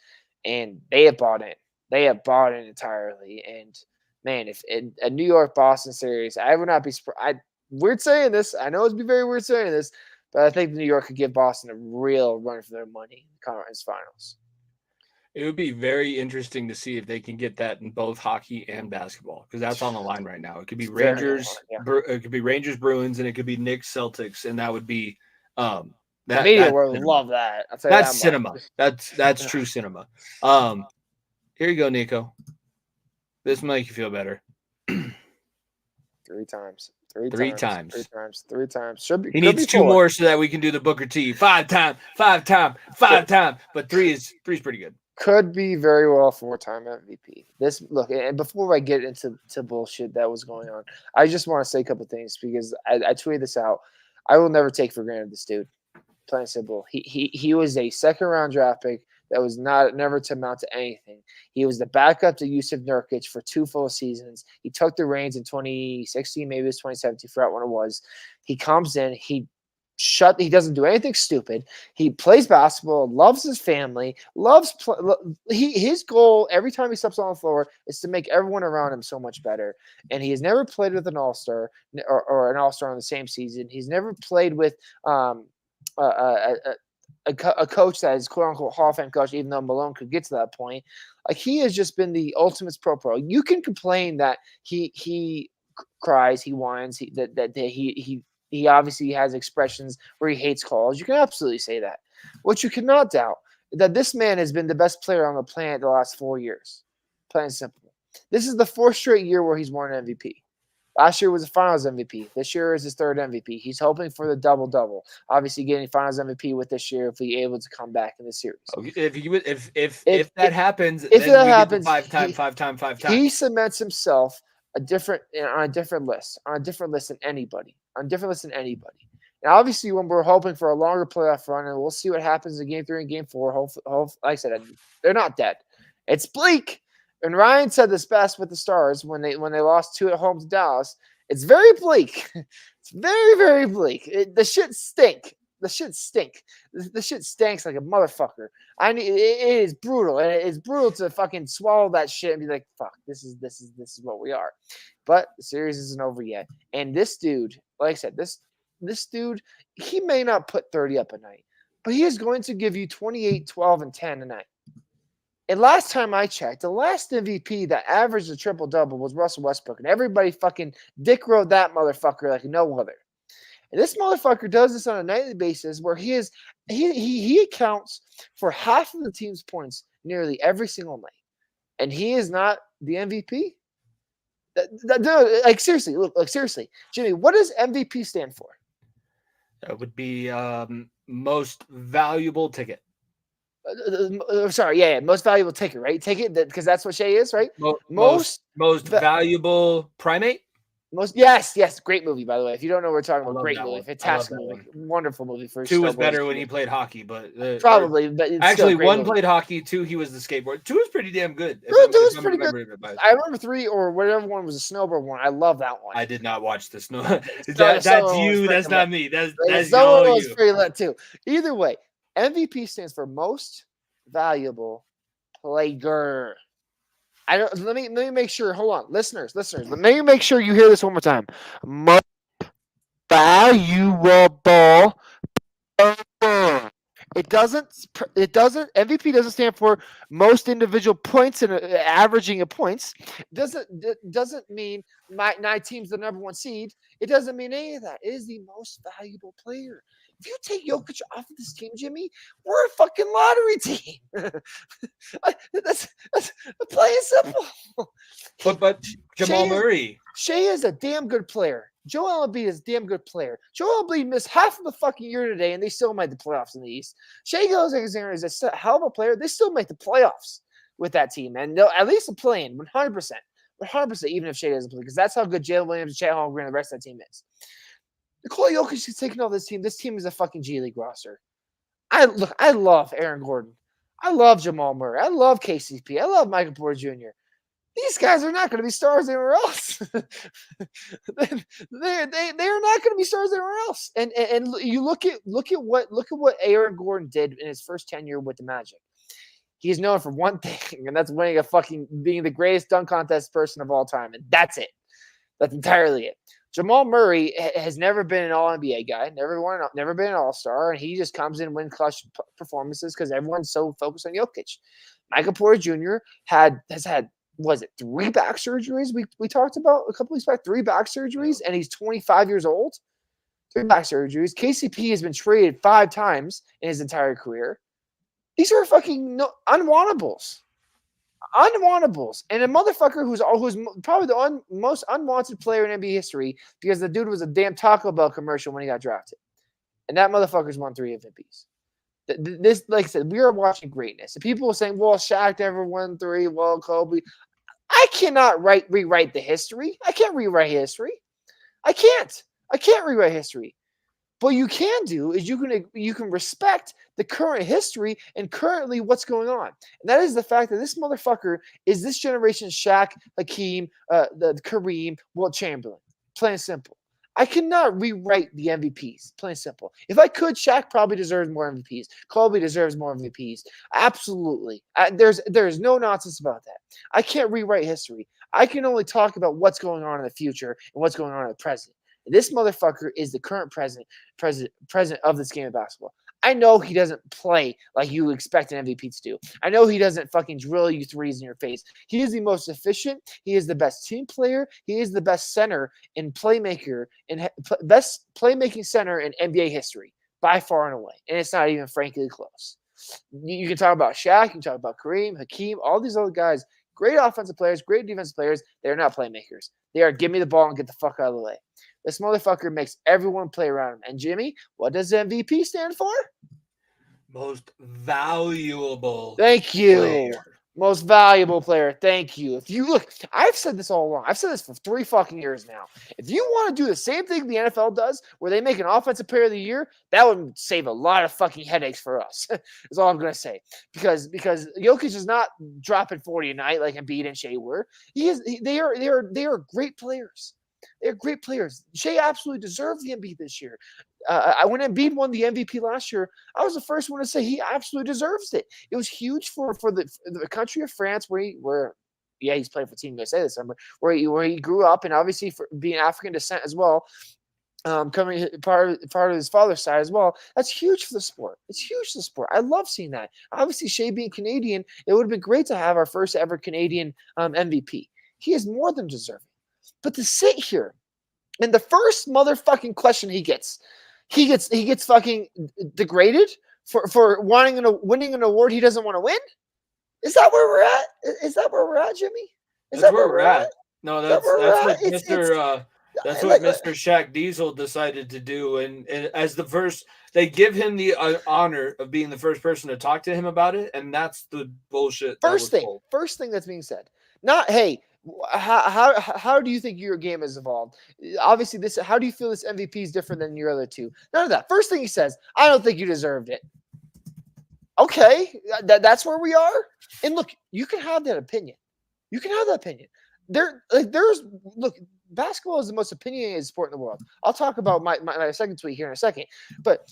Speaker 4: And they have bought in. They have bought in entirely. And man, if in a New York Boston series, I would not be surprised. Weird saying this. I know it'd be very weird saying this, but I think New York could give Boston a real run for their money in the conference finals.
Speaker 2: It would be very interesting to see if they can get that in both hockey and basketball, because that's on the line right now. It could be Rangers, it could be Rangers Bruins, and it could be Knicks Celtics, and that would be
Speaker 4: the media would love that. I'll tell you
Speaker 2: that's cinema. That's true cinema. Here you go, Nico. This might make you feel better.
Speaker 4: Three times.
Speaker 2: He needs two more so that we can do the Booker T. Five time. But three is pretty good.
Speaker 4: Could be very well 4-time MVP. And before I get into bullshit that was going on, I just want to say a couple things because I tweeted this out. I will never take for granted this dude. Plain and simple. He was a second-round draft pick that was never to amount to anything. He was the backup to Yusuf Nurkic for 2 full seasons. He took the reins in 2016, maybe it was 2017, forgot when it was. He comes in, he doesn't do anything stupid. He plays basketball, loves his family, his goal every time he steps on the floor is to make everyone around him so much better. And he has never played with an all-star or an all-star on the same season. He's never played with a coach that is quote unquote Hall of Fame coach, even though Malone could get to that point. Like he has just been the ultimate pro. You can complain that he cries, he whines, he obviously has expressions where he hates calls. You can absolutely say that. What you cannot doubt is that this man has been the best player on the planet the last 4 years. Plain and simple. This is the 4th straight year where he's won an MVP. Last year was the Finals MVP. This year is his 3rd MVP. He's hoping for the double-double. Obviously, getting Finals MVP with this year if he's able to come back in the series.
Speaker 2: If that happens, five-time.
Speaker 4: He cements himself on a different list than anybody. And obviously, when we're hoping for a longer playoff run, and we'll see what happens in Game 3 and Game 4. Like I said, they're not dead. It's bleak. And Ryan said this best with the Stars when they lost 2 at home to Dallas. It's very bleak. It's very, very bleak. The shit stink. The shit stinks like a motherfucker. It is brutal, and it's brutal to fucking swallow that shit and be like, "Fuck, this is what we are." But the series isn't over yet. And this dude, like I said, this dude, he may not put 30 up a night, but he is going to give you 28, 12, and 10 a night. And last time I checked, the last MVP that averaged a triple-double was Russell Westbrook. And everybody fucking dick rode that motherfucker like no other. And this motherfucker does this on a nightly basis where he accounts for half of the team's points nearly every single night, and he is not the MVP. Dude, like seriously, look, seriously, Jimmy, what does MVP stand for?
Speaker 2: That would be most valuable ticket.
Speaker 4: Sorry, yeah, most valuable ticket, right? Ticket, because that's what Shea is, right?
Speaker 2: Most valuable primate.
Speaker 4: Yes, great movie, by the way. If you don't know what we're talking
Speaker 2: I
Speaker 4: about,
Speaker 2: love
Speaker 4: great
Speaker 2: that
Speaker 4: movie,
Speaker 2: one.
Speaker 4: fantastic movie, wonderful movie. For
Speaker 2: 2 was better when he played hockey, but
Speaker 4: probably, but it's
Speaker 2: actually,
Speaker 4: still a great
Speaker 2: 1
Speaker 4: movie.
Speaker 2: played hockey, 2 he was the skateboard. 2 was pretty damn good.
Speaker 4: 2 was pretty good. I remember 3 or whatever one was a snowboard one. I love that one.
Speaker 2: I did not watch the snow.
Speaker 4: That's
Speaker 2: you. That's not me. That's
Speaker 4: all
Speaker 2: you.
Speaker 4: Was pretty lit too. Either way, MVP stands for most valuable player. Let me make sure. Hold on, listeners. Let me make sure you hear this one more time. Most valuable player. It doesn't. MVP doesn't stand for most individual points and averaging of points. It doesn't mean my 9 teams the number 1 seed. It doesn't mean any of that. It is the most valuable player. If you take Jokic off of this team, Jimmy, we're a fucking lottery team. that's plain simple.
Speaker 2: But Jamal Murray.
Speaker 4: Shea is a damn good player. Joel Embiid is a damn good player. Joel Embiid missed half of the fucking year today, and they still made the playoffs in the East. Shea Gilgeous-Alexander is a hell of a player. They still make the playoffs with that team, and they'll at least play in 100%. 100%, even if Shea doesn't play, because that's how good Jalen Williams, Chet Holmgren, and the rest of that team is. Nikola Jokic is taking over this team. This team is a fucking G League roster. I love Aaron Gordon. I love Jamal Murray. I love KCP. I love Michael Porter Jr. These guys are not going to be stars anywhere else. they are not going to be stars anywhere else. And you look at what Aaron Gordon did in his first tenure with the Magic. He's known for one thing, and that's being the greatest dunk contest person of all time, and that's it. That's entirely it. Jamal Murray has never been an All-NBA guy, never been an All-Star, and he just comes in and wins clutch performances because everyone's so focused on Jokic. Michael Porter Jr. has had 3 back surgeries? We talked about a couple weeks back, 3 back surgeries, and he's 25 years old. 3 back surgeries. KCP has been traded 5 times in his entire career. These are fucking unwantables. Unwantables. And a motherfucker who's probably the most unwanted player in NBA history because the dude was a damn Taco Bell commercial when he got drafted. And that motherfucker's won 3 MVPs. This, like I said, we are watching greatness. And people are saying, well, Shaq never won 3. Well, Kobe. I cannot rewrite the history. I can't rewrite history. I can't rewrite history. What you can do is you can respect the current history and currently what's going on. And that is the fact that this motherfucker is this generation's Shaq, Hakeem, the Kareem, Wilt Chamberlain. Plain and simple. I cannot rewrite the MVPs. Plain and simple. If I could, Shaq probably deserves more MVPs. Kobe deserves more MVPs. Absolutely. There's no nonsense about that. I can't rewrite history. I can only talk about what's going on in the future and what's going on in the present. This motherfucker is the current president of this game of basketball. I know he doesn't play like you expect an MVP to do. I know he doesn't fucking drill you threes in your face. He is the most efficient. He is the best team player. He is the best center and playmaker and best playmaking center in NBA history by far and away. And it's not even frankly close. You can talk about Shaq. You can talk about Kareem, Hakeem, all these other guys. Great offensive players, great defensive players. They're not playmakers. They are give me the ball and get the fuck out of the way. This motherfucker makes everyone play around him. And Jimmy, what does MVP stand for?
Speaker 2: Most valuable.
Speaker 4: Thank you.
Speaker 2: Player.
Speaker 4: Most valuable player. Thank you. If you look, I've said this all along. I've said this for 3 fucking years now. If you want to do the same thing the NFL does, where they make an offensive player of the year, that would save a lot of fucking headaches for us. Is all I'm gonna say. Because Jokic is not dropping 40 a night like Embiid and Shea were. They are great players. They're great players. Shea absolutely deserved the MVP this year. When Embiid won the MVP last year, I was the first one to say he absolutely deserves it. It was huge for the country of France, where he's playing for Team USA this summer, where he grew up, and obviously for being African descent as well, coming part of his father's side as well. That's huge for the sport. It's huge for the sport. I love seeing that. Obviously, Shea being Canadian, it would have been great to have our first ever Canadian MVP. He is more than deserving. But to sit here, and the first motherfucking question he gets fucking degraded for winning an award he doesn't want to win. Is that where we're at? Is that where we're at, Jimmy? Is
Speaker 2: That's
Speaker 4: that
Speaker 2: where we're at. No,
Speaker 4: Is that
Speaker 2: that's
Speaker 4: where we're
Speaker 2: what
Speaker 4: at?
Speaker 2: that's
Speaker 4: Like,
Speaker 2: what Mr. Shaq Diesel decided to do, and as the first, they give him the honor of being the first person to talk to him about it, and that's the bullshit.
Speaker 4: first thing that's being said. Not hey, how do you think your game has evolved? Obviously, this. How do you feel this MVP is different than your other two? None of that. First thing he says, I don't think you deserved it. Okay, that's where we are. And look, you can have that opinion. You can have that opinion. Look, basketball is the most opinionated sport in the world. I'll talk about my second tweet here in a second. But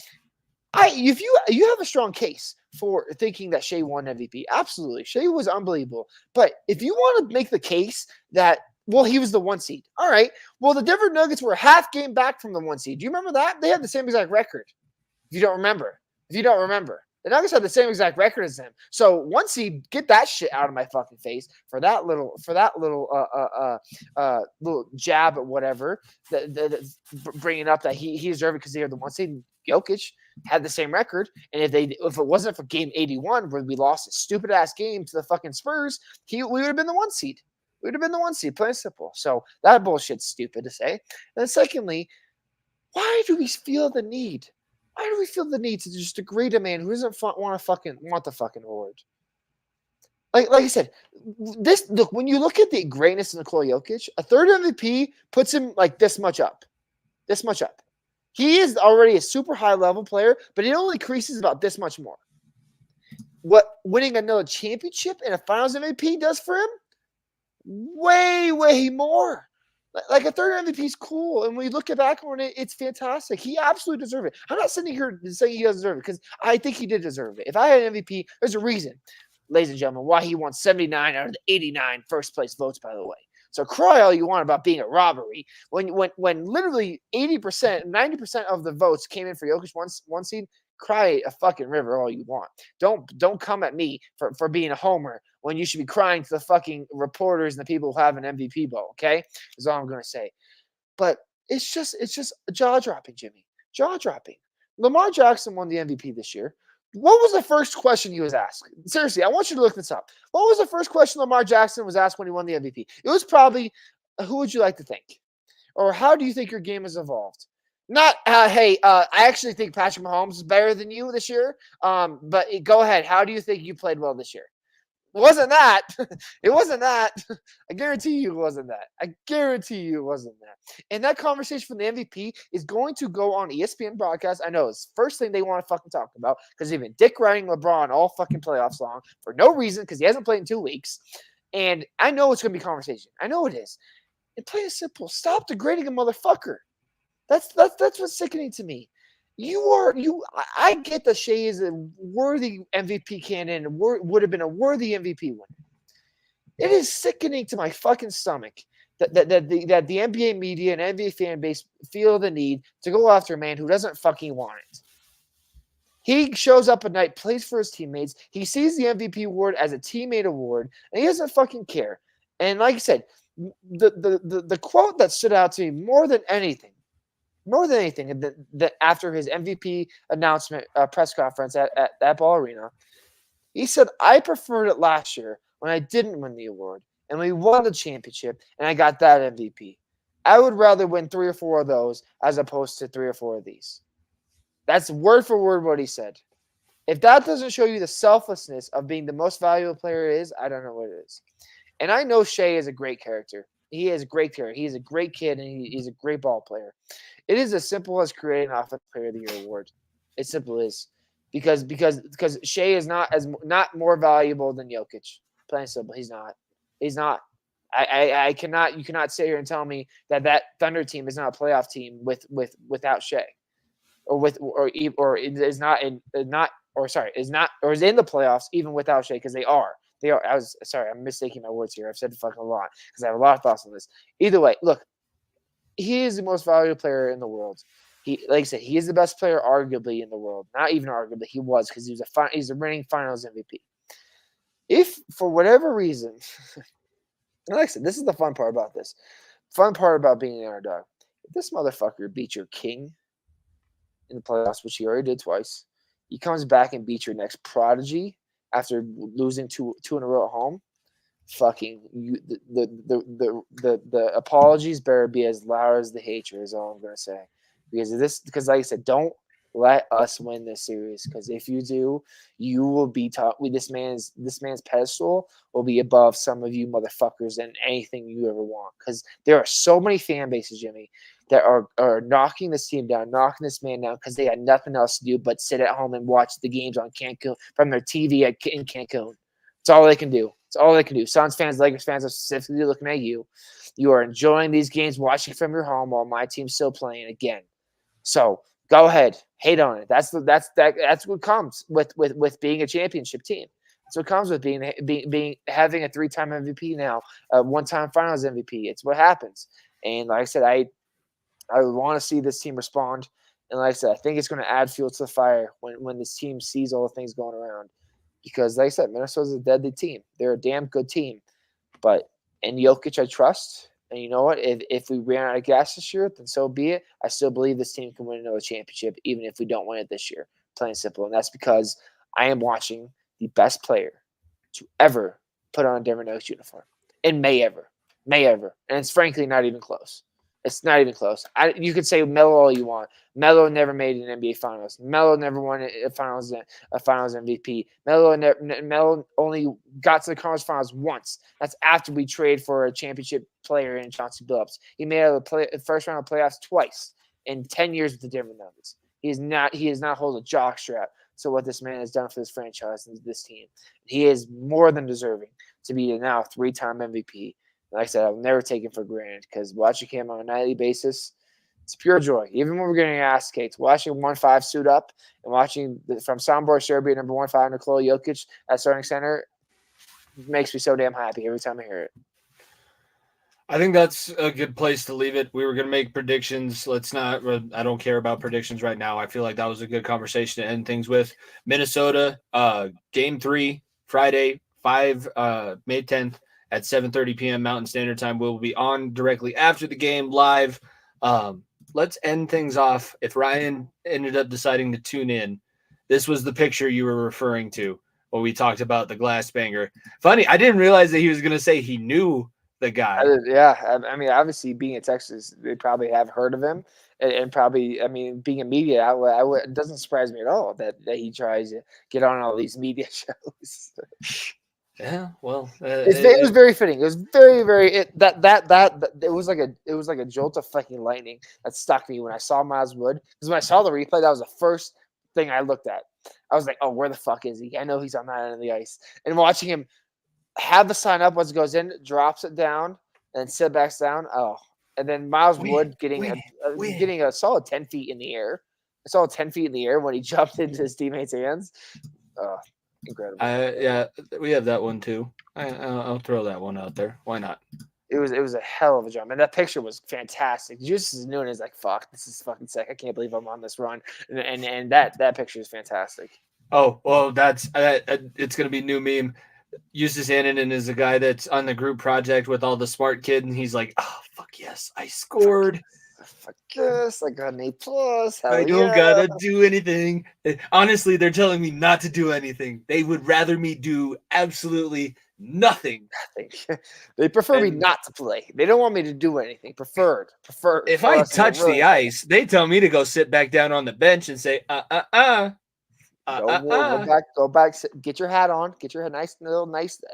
Speaker 4: if you have a strong case for thinking that Shea won MVP, absolutely. Shea was unbelievable. But if you want to make the case that, well, he was the 1 seed. All right. Well, the Denver Nuggets were half game back from the 1 seed. Do you remember that? They had the same exact record. If you don't remember. The Nuggets had the same exact record as them. So 1 seed, get that shit out of my fucking face for that little little jab or whatever. Bringing up that he deserved it because they were the 1 seed. Jokic had the same record, and if it wasn't for game 81 where we lost a stupid ass game to the fucking Spurs, we would have been the 1 seed. We would have been the 1 seed, plain and simple. So that bullshit's stupid to say. And then secondly, why do we feel the need? Why do we feel the need to just degrade a man who doesn't want the fucking award? Like I said, look, when you look at the greatness of Nikola Jokic, a third MVP puts him like this much up. This much up. He is already a super high level player, but it only increases about this much more. What winning another championship and a finals MVP does for him? Way, way more. Like a third MVP is cool, and when we look back on it, it's fantastic. He absolutely deserved it. I'm not sitting here saying he doesn't deserve it because I think he did deserve it. If I had an MVP, there's a reason, ladies and gentlemen, why he won 79 out of the 89 first place votes, by the way. So cry all you want about being a robbery when literally 80%, 90% of the votes came in for Jokic 1 seed. Cry a fucking river all you want. Don't come at me for being a homer when you should be crying to the fucking reporters and the people who have an MVP vote. Okay, is all I'm gonna say. But it's just jaw dropping, Jimmy. Jaw dropping. Lamar Jackson won the MVP this year. What was the first question he was asked? Seriously, I want you to look this up. What was the first question Lamar Jackson was asked when he won the MVP? It was probably, who would you like to think? Or how do you think your game has evolved? Not, hey, I actually think Patrick Mahomes is better than you this year. But go ahead. How do you think you played well this year? It wasn't that. It wasn't that. I guarantee you it wasn't that. I guarantee you it wasn't that. And that conversation for the MVP is going to go on ESPN broadcast. I know it's the first thing they want to fucking talk about because they've been dick riding LeBron all fucking playoffs long for no reason because he hasn't played in 2 weeks. And I know it's going to be conversation. I know it is. And plain and simple, stop degrading a motherfucker. That's what's sickening to me. I get that Shea is a worthy MVP candidate and would have been a worthy MVP winner. It is sickening to my fucking stomach that the NBA media and NBA fan base feel the need to go after a man who doesn't fucking want it. He shows up at night, plays for his teammates. He sees the MVP award as a teammate award, and he doesn't fucking care. And like I said, the quote that stood out to me more than anything, that after his MVP announcement press conference at Ball Arena, he said, I preferred it last year when I didn't win the award and we won the championship and I got that MVP. I would rather win 3 or 4 of those as opposed to 3 or 4 of these. That's word for word what he said. If that doesn't show you the selflessness of being the most valuable player is, I don't know what it is. And I know Shea is a great character. He is a great character. He's a great kid, and he's a great ball player. It is as simple as creating an Offensive Player of the Year award. It simply is, because Shea is not more valuable than Jokic. Plain and simple, he's not. He's not. I cannot. You cannot sit here and tell me that Thunder team is not a playoff team without Shea, or is in the playoffs even without Shea, because they are. They are. I'm mistaking my words here. I've said fucking a lot because I have a lot of thoughts on this. Either way, look, he is the most valuable player in the world. Like I said, he is the best player arguably in the world. Not even arguably, he was, because he's a reigning Finals MVP. If for whatever reason, and like I said, this is the fun part about this. Fun part about being an underdog. If this motherfucker beats your king in the playoffs, which he already did twice, he comes back and beats your next prodigy after losing two in a row at home, fucking the apologies better be as loud as the hatred is all I'm gonna say. Because like I said, don't let us win this series, because if you do, you will be taught this man's pedestal will be above some of you motherfuckers and anything you ever want. Because there are so many fan bases, Jimmy, that are knocking this team down, knocking this man down because they had nothing else to do but sit at home and watch the games on Cancun from their TV in Cancun. It's all they can do. It's all they can do. Suns fans, Lakers fans are specifically looking at you. You are enjoying these games, watching from your home while my team's still playing again. So go ahead, hate on it. That's what comes with being a championship team. That's what comes with being having a 3-time MVP now, a 1-time Finals MVP. It's what happens. And like I said, I want to see this team respond. And like I said, I think it's going to add fuel to the fire when this team sees all the things going around. Because like I said, Minnesota's a deadly team. They're a damn good team. But in Jokic, I trust. And you know what? If we ran out of gas this year, then so be it. I still believe this team can win another championship, even if we don't win it this year. Plain and simple. And that's because I am watching the best player to ever put on a Denver Nuggets uniform. In May ever. And it's frankly not even close. It's not even close. You could say Melo all you want. Melo never made an NBA Finals. Melo never won a Finals MVP. Melo only got to the Conference Finals once. That's after we traded for a championship player in Chauncey Billups. He made it the first round of playoffs twice in 10 years with the Denver Nuggets. He has not hold a jockstrap to what this man has done for this franchise and this team. He is more than deserving to be now 3-time MVP. Like I said, I'll never take him for granted, because watching him on a nightly basis, it's pure joy. Even when we're getting ass kicked, watching 1-5 suit up and watching from Soundboard Serbia number 1-5 Nikola Jokic at starting center makes me so damn happy every time I hear it.
Speaker 2: I think that's a good place to leave it. We were going to make predictions. Let's not. I don't care about predictions right now. I feel like that was a good conversation to end things with. Minnesota, Game 3, Friday, May 10th. At 7:30 p.m. Mountain Standard Time. We'll be on directly after the game live. Let's end things off. If Ryan ended up deciding to tune in, this was the picture you were referring to when we talked about the glass banger. Funny, I didn't realize that he was going to say he knew the guy.
Speaker 4: I mean, obviously, being in Texas, they probably have heard of him. And probably, I mean, being a media outlet, it doesn't surprise me at all that he tries to get on all these media shows.
Speaker 2: Yeah, well,
Speaker 4: it was very fitting. It was very, very. It was like a jolt of fucking lightning that stuck me when I saw Miles Wood. Because when I saw the replay, that was the first thing I looked at. I was like, "Oh, where the fuck is he? I know he's on that end of the ice." And watching him have the sign up once it goes in, drops it down, and sit back down. Oh, and then Miles Wood getting a solid 10 feet in the air. A solid 10 feet in the air when he jumped into his teammates' hands. Oh. Incredible.
Speaker 2: Yeah, we have that one too. I'll throw that one out there. Why not?
Speaker 4: It was a hell of a jump, and that picture was fantastic. Just Noonan is like, "Fuck, this is fucking sick. I can't believe I'm on this run." And that picture is fantastic.
Speaker 2: Oh well, that's it's gonna be new meme. Eustace Annanen is a guy that's on the group project with all the smart kid, and he's like, "Oh fuck yes, I scored.
Speaker 4: Fuck yes, I got an A+.
Speaker 2: I don't gotta do anything." Honestly, they're telling me not to do anything. They would rather me do absolutely nothing.
Speaker 4: They prefer me not to play. They don't want me to do anything. Preferred.
Speaker 2: If I touch the ice, they tell me to go sit back down on the bench and say,
Speaker 4: Go back. Get your hat on. Get your nice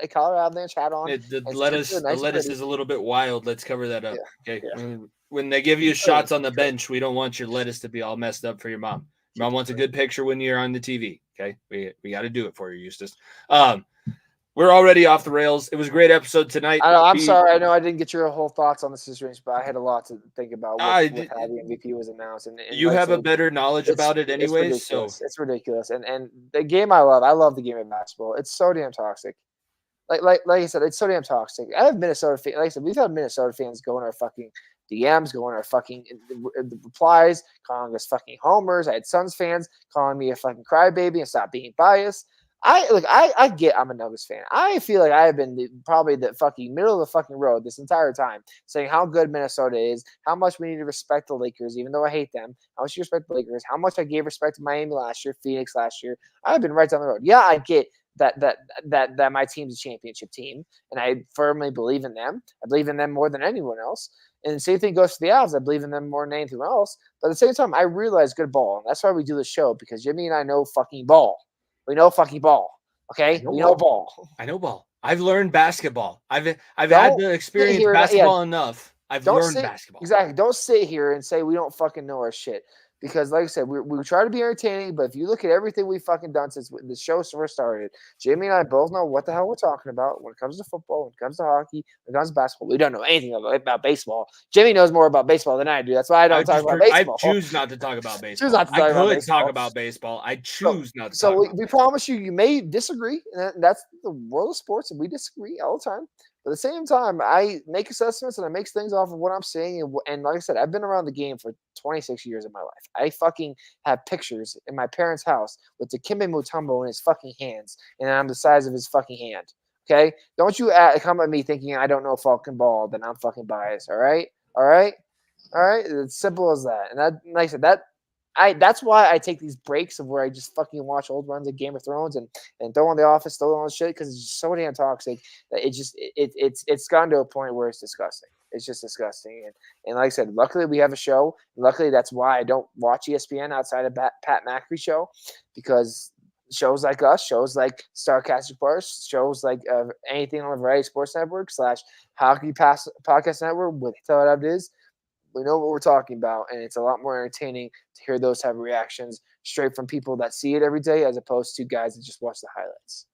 Speaker 4: Colorado Avalanche hat on.
Speaker 2: The lettuce is a little bit wild. Let's cover that up. Yeah. Okay. Yeah. When they give you shots on the bench, we don't want your lettuce to be all messed up for your mom. Your mom wants a good picture when you're on the TV. Okay, we got to do it for you, Eustace. We're already off the rails. It was a great episode tonight.
Speaker 4: I'm sorry. I know I didn't get your whole thoughts on the situation, but I had a lot to think about with how the MVP was announced. And
Speaker 2: you have a better knowledge about it anyways.
Speaker 4: It's ridiculous. And the game I love the game of basketball. It's so damn toxic. Like I said, it's so damn toxic. I have Minnesota fans. Like I said, we've had Minnesota fans go in our fucking DMs, go in our fucking the replies, calling us fucking homers. I had Suns fans calling me a fucking crybaby and stop being biased. I get I'm a Nuggets fan. I feel like I have been probably the fucking middle of the fucking road this entire time, saying how good Minnesota is, how much we need to respect the Lakers, even though I hate them. How much you respect the Lakers, how much I gave respect to Miami last year, Phoenix last year. I've been right down the road. Yeah, I get that my team's a championship team, and I firmly believe in them. I believe in them more than anyone else. And the same thing goes to the Avs. I believe in them more than anything else. But at the same time, I realize good ball. And that's why we do the show, because Jimmy and I know fucking ball. We know fucking ball. Okay? We know ball.
Speaker 2: I know ball. I've learned basketball. I've had to experience basketball enough. I've learned basketball.
Speaker 4: Exactly. Don't sit here and say we don't fucking know our shit. Because, like I said, we try to be entertaining, but if you look at everything we've fucking done since the show first started, Jamie and I both know what the hell we're talking about when it comes to football, when it comes to hockey, when it comes to basketball. We don't know anything about baseball. Jamie knows more about baseball than I do. That's why I don't talk about baseball.
Speaker 2: I choose not to talk about baseball.
Speaker 4: I could
Speaker 2: talk about baseball. I choose not to talk about
Speaker 4: we promise you may disagree, and that's the world of sports, and we disagree all the time. But at the same time, I make assessments and I make things off of what I'm seeing. And like I said, I've been around the game for 26 years of my life. I fucking have pictures in my parents' house with the Dikembe Mutombo in his fucking hands, and I'm the size of his fucking hand. Okay? Don't you come at me thinking I don't know fucking ball, then I'm fucking biased. All right? All right? All right? It's simple as that. And that, like I said, that's why I take these breaks of where I just fucking watch old runs of Game of Thrones and throw on The Office, throw on shit, because it's just so damn toxic that it's gotten to a point where it's disgusting. It's just disgusting. And like I said, luckily we have a show. And luckily that's why I don't watch ESPN outside of Pat McAfee show, because shows like us, shows like Starcastic Remarks, shows like anything on the Variety Sports Network / Hockey Podcast Network with Tell It Is. We know what we're talking about, and it's a lot more entertaining to hear those type of reactions straight from people that see it every day, as opposed to guys that just watch the highlights.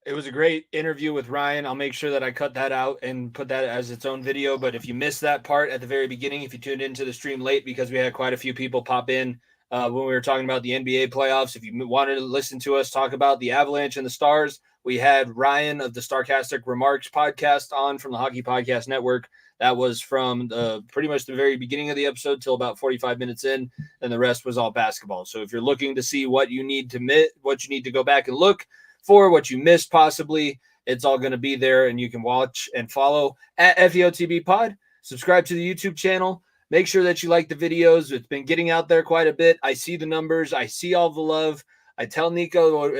Speaker 2: It was a great interview with Ryan. I'll make sure that I cut that out and put that as its own video. But if you missed that part at the very beginning, if you tuned into the stream late, because we had quite a few people pop in when we were talking about the NBA playoffs, if you wanted to listen to us talk about the Avalanche and the Stars, we had Ryan of the Starcastic Remarks podcast on from the Hockey Podcast Network. That was from pretty much the very beginning of the episode till about 45 minutes in, and the rest was all basketball. So if you're looking to see what you need to go back and look for, what you missed possibly, it's all going to be there, and you can watch and follow at FEOTB Pod. Subscribe to the YouTube channel. Make sure that you like the videos. It's been getting out there quite a bit. I see the numbers. I see all the love. I tell Nico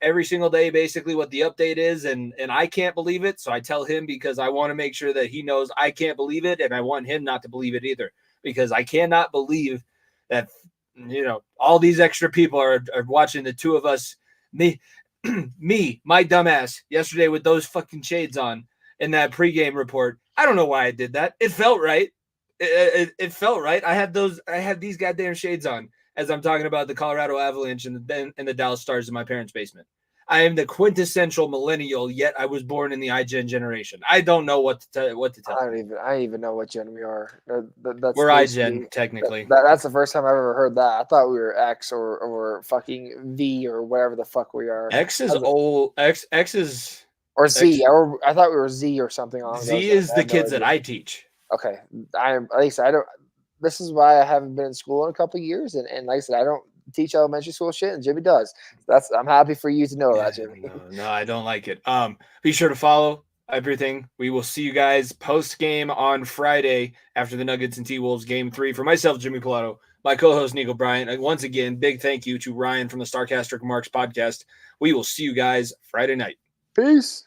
Speaker 2: every single day basically what the update is, and I can't believe it. So I tell him because I want to make sure that he knows I can't believe it, and I want him not to believe it either, because I cannot believe that, all these extra people are watching the two of us, me, my dumbass, yesterday with those fucking shades on in that pregame report. I don't know why I did that. It felt right. It felt right. I had these goddamn shades on as I'm talking about the Colorado Avalanche and the Dallas Stars in my parents' basement. I am the quintessential millennial, yet I was born in the iGen generation. I don't know what to tell.
Speaker 4: I don't even know what gen we are.
Speaker 2: We're iGen, technically.
Speaker 4: That's the first time I've ever heard that. I thought we were X or fucking V or whatever the fuck we are.
Speaker 2: X is old. X is...
Speaker 4: Or Z. I thought we were Z or something.
Speaker 2: Z is the kids that I teach.
Speaker 4: Okay. At least I don't... This is why I haven't been in school in a couple of years, and like I said, I don't teach elementary school shit, and Jimmy does. I'm happy for you to know that, Jimmy.
Speaker 2: No, I don't like it. Be sure to follow everything. We will see you guys post game on Friday after the Nuggets and T-Wolves game 3. For myself, Jimmy Pilato, my co-host Nico Bryant. Once again, big thank you to Ryan from the Starcastic Remarks podcast. We will see you guys Friday night.
Speaker 4: Peace.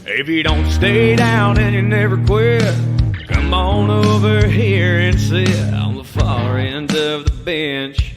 Speaker 1: If you don't stay down and you never quit, come on over here and sit on the far end of the bench.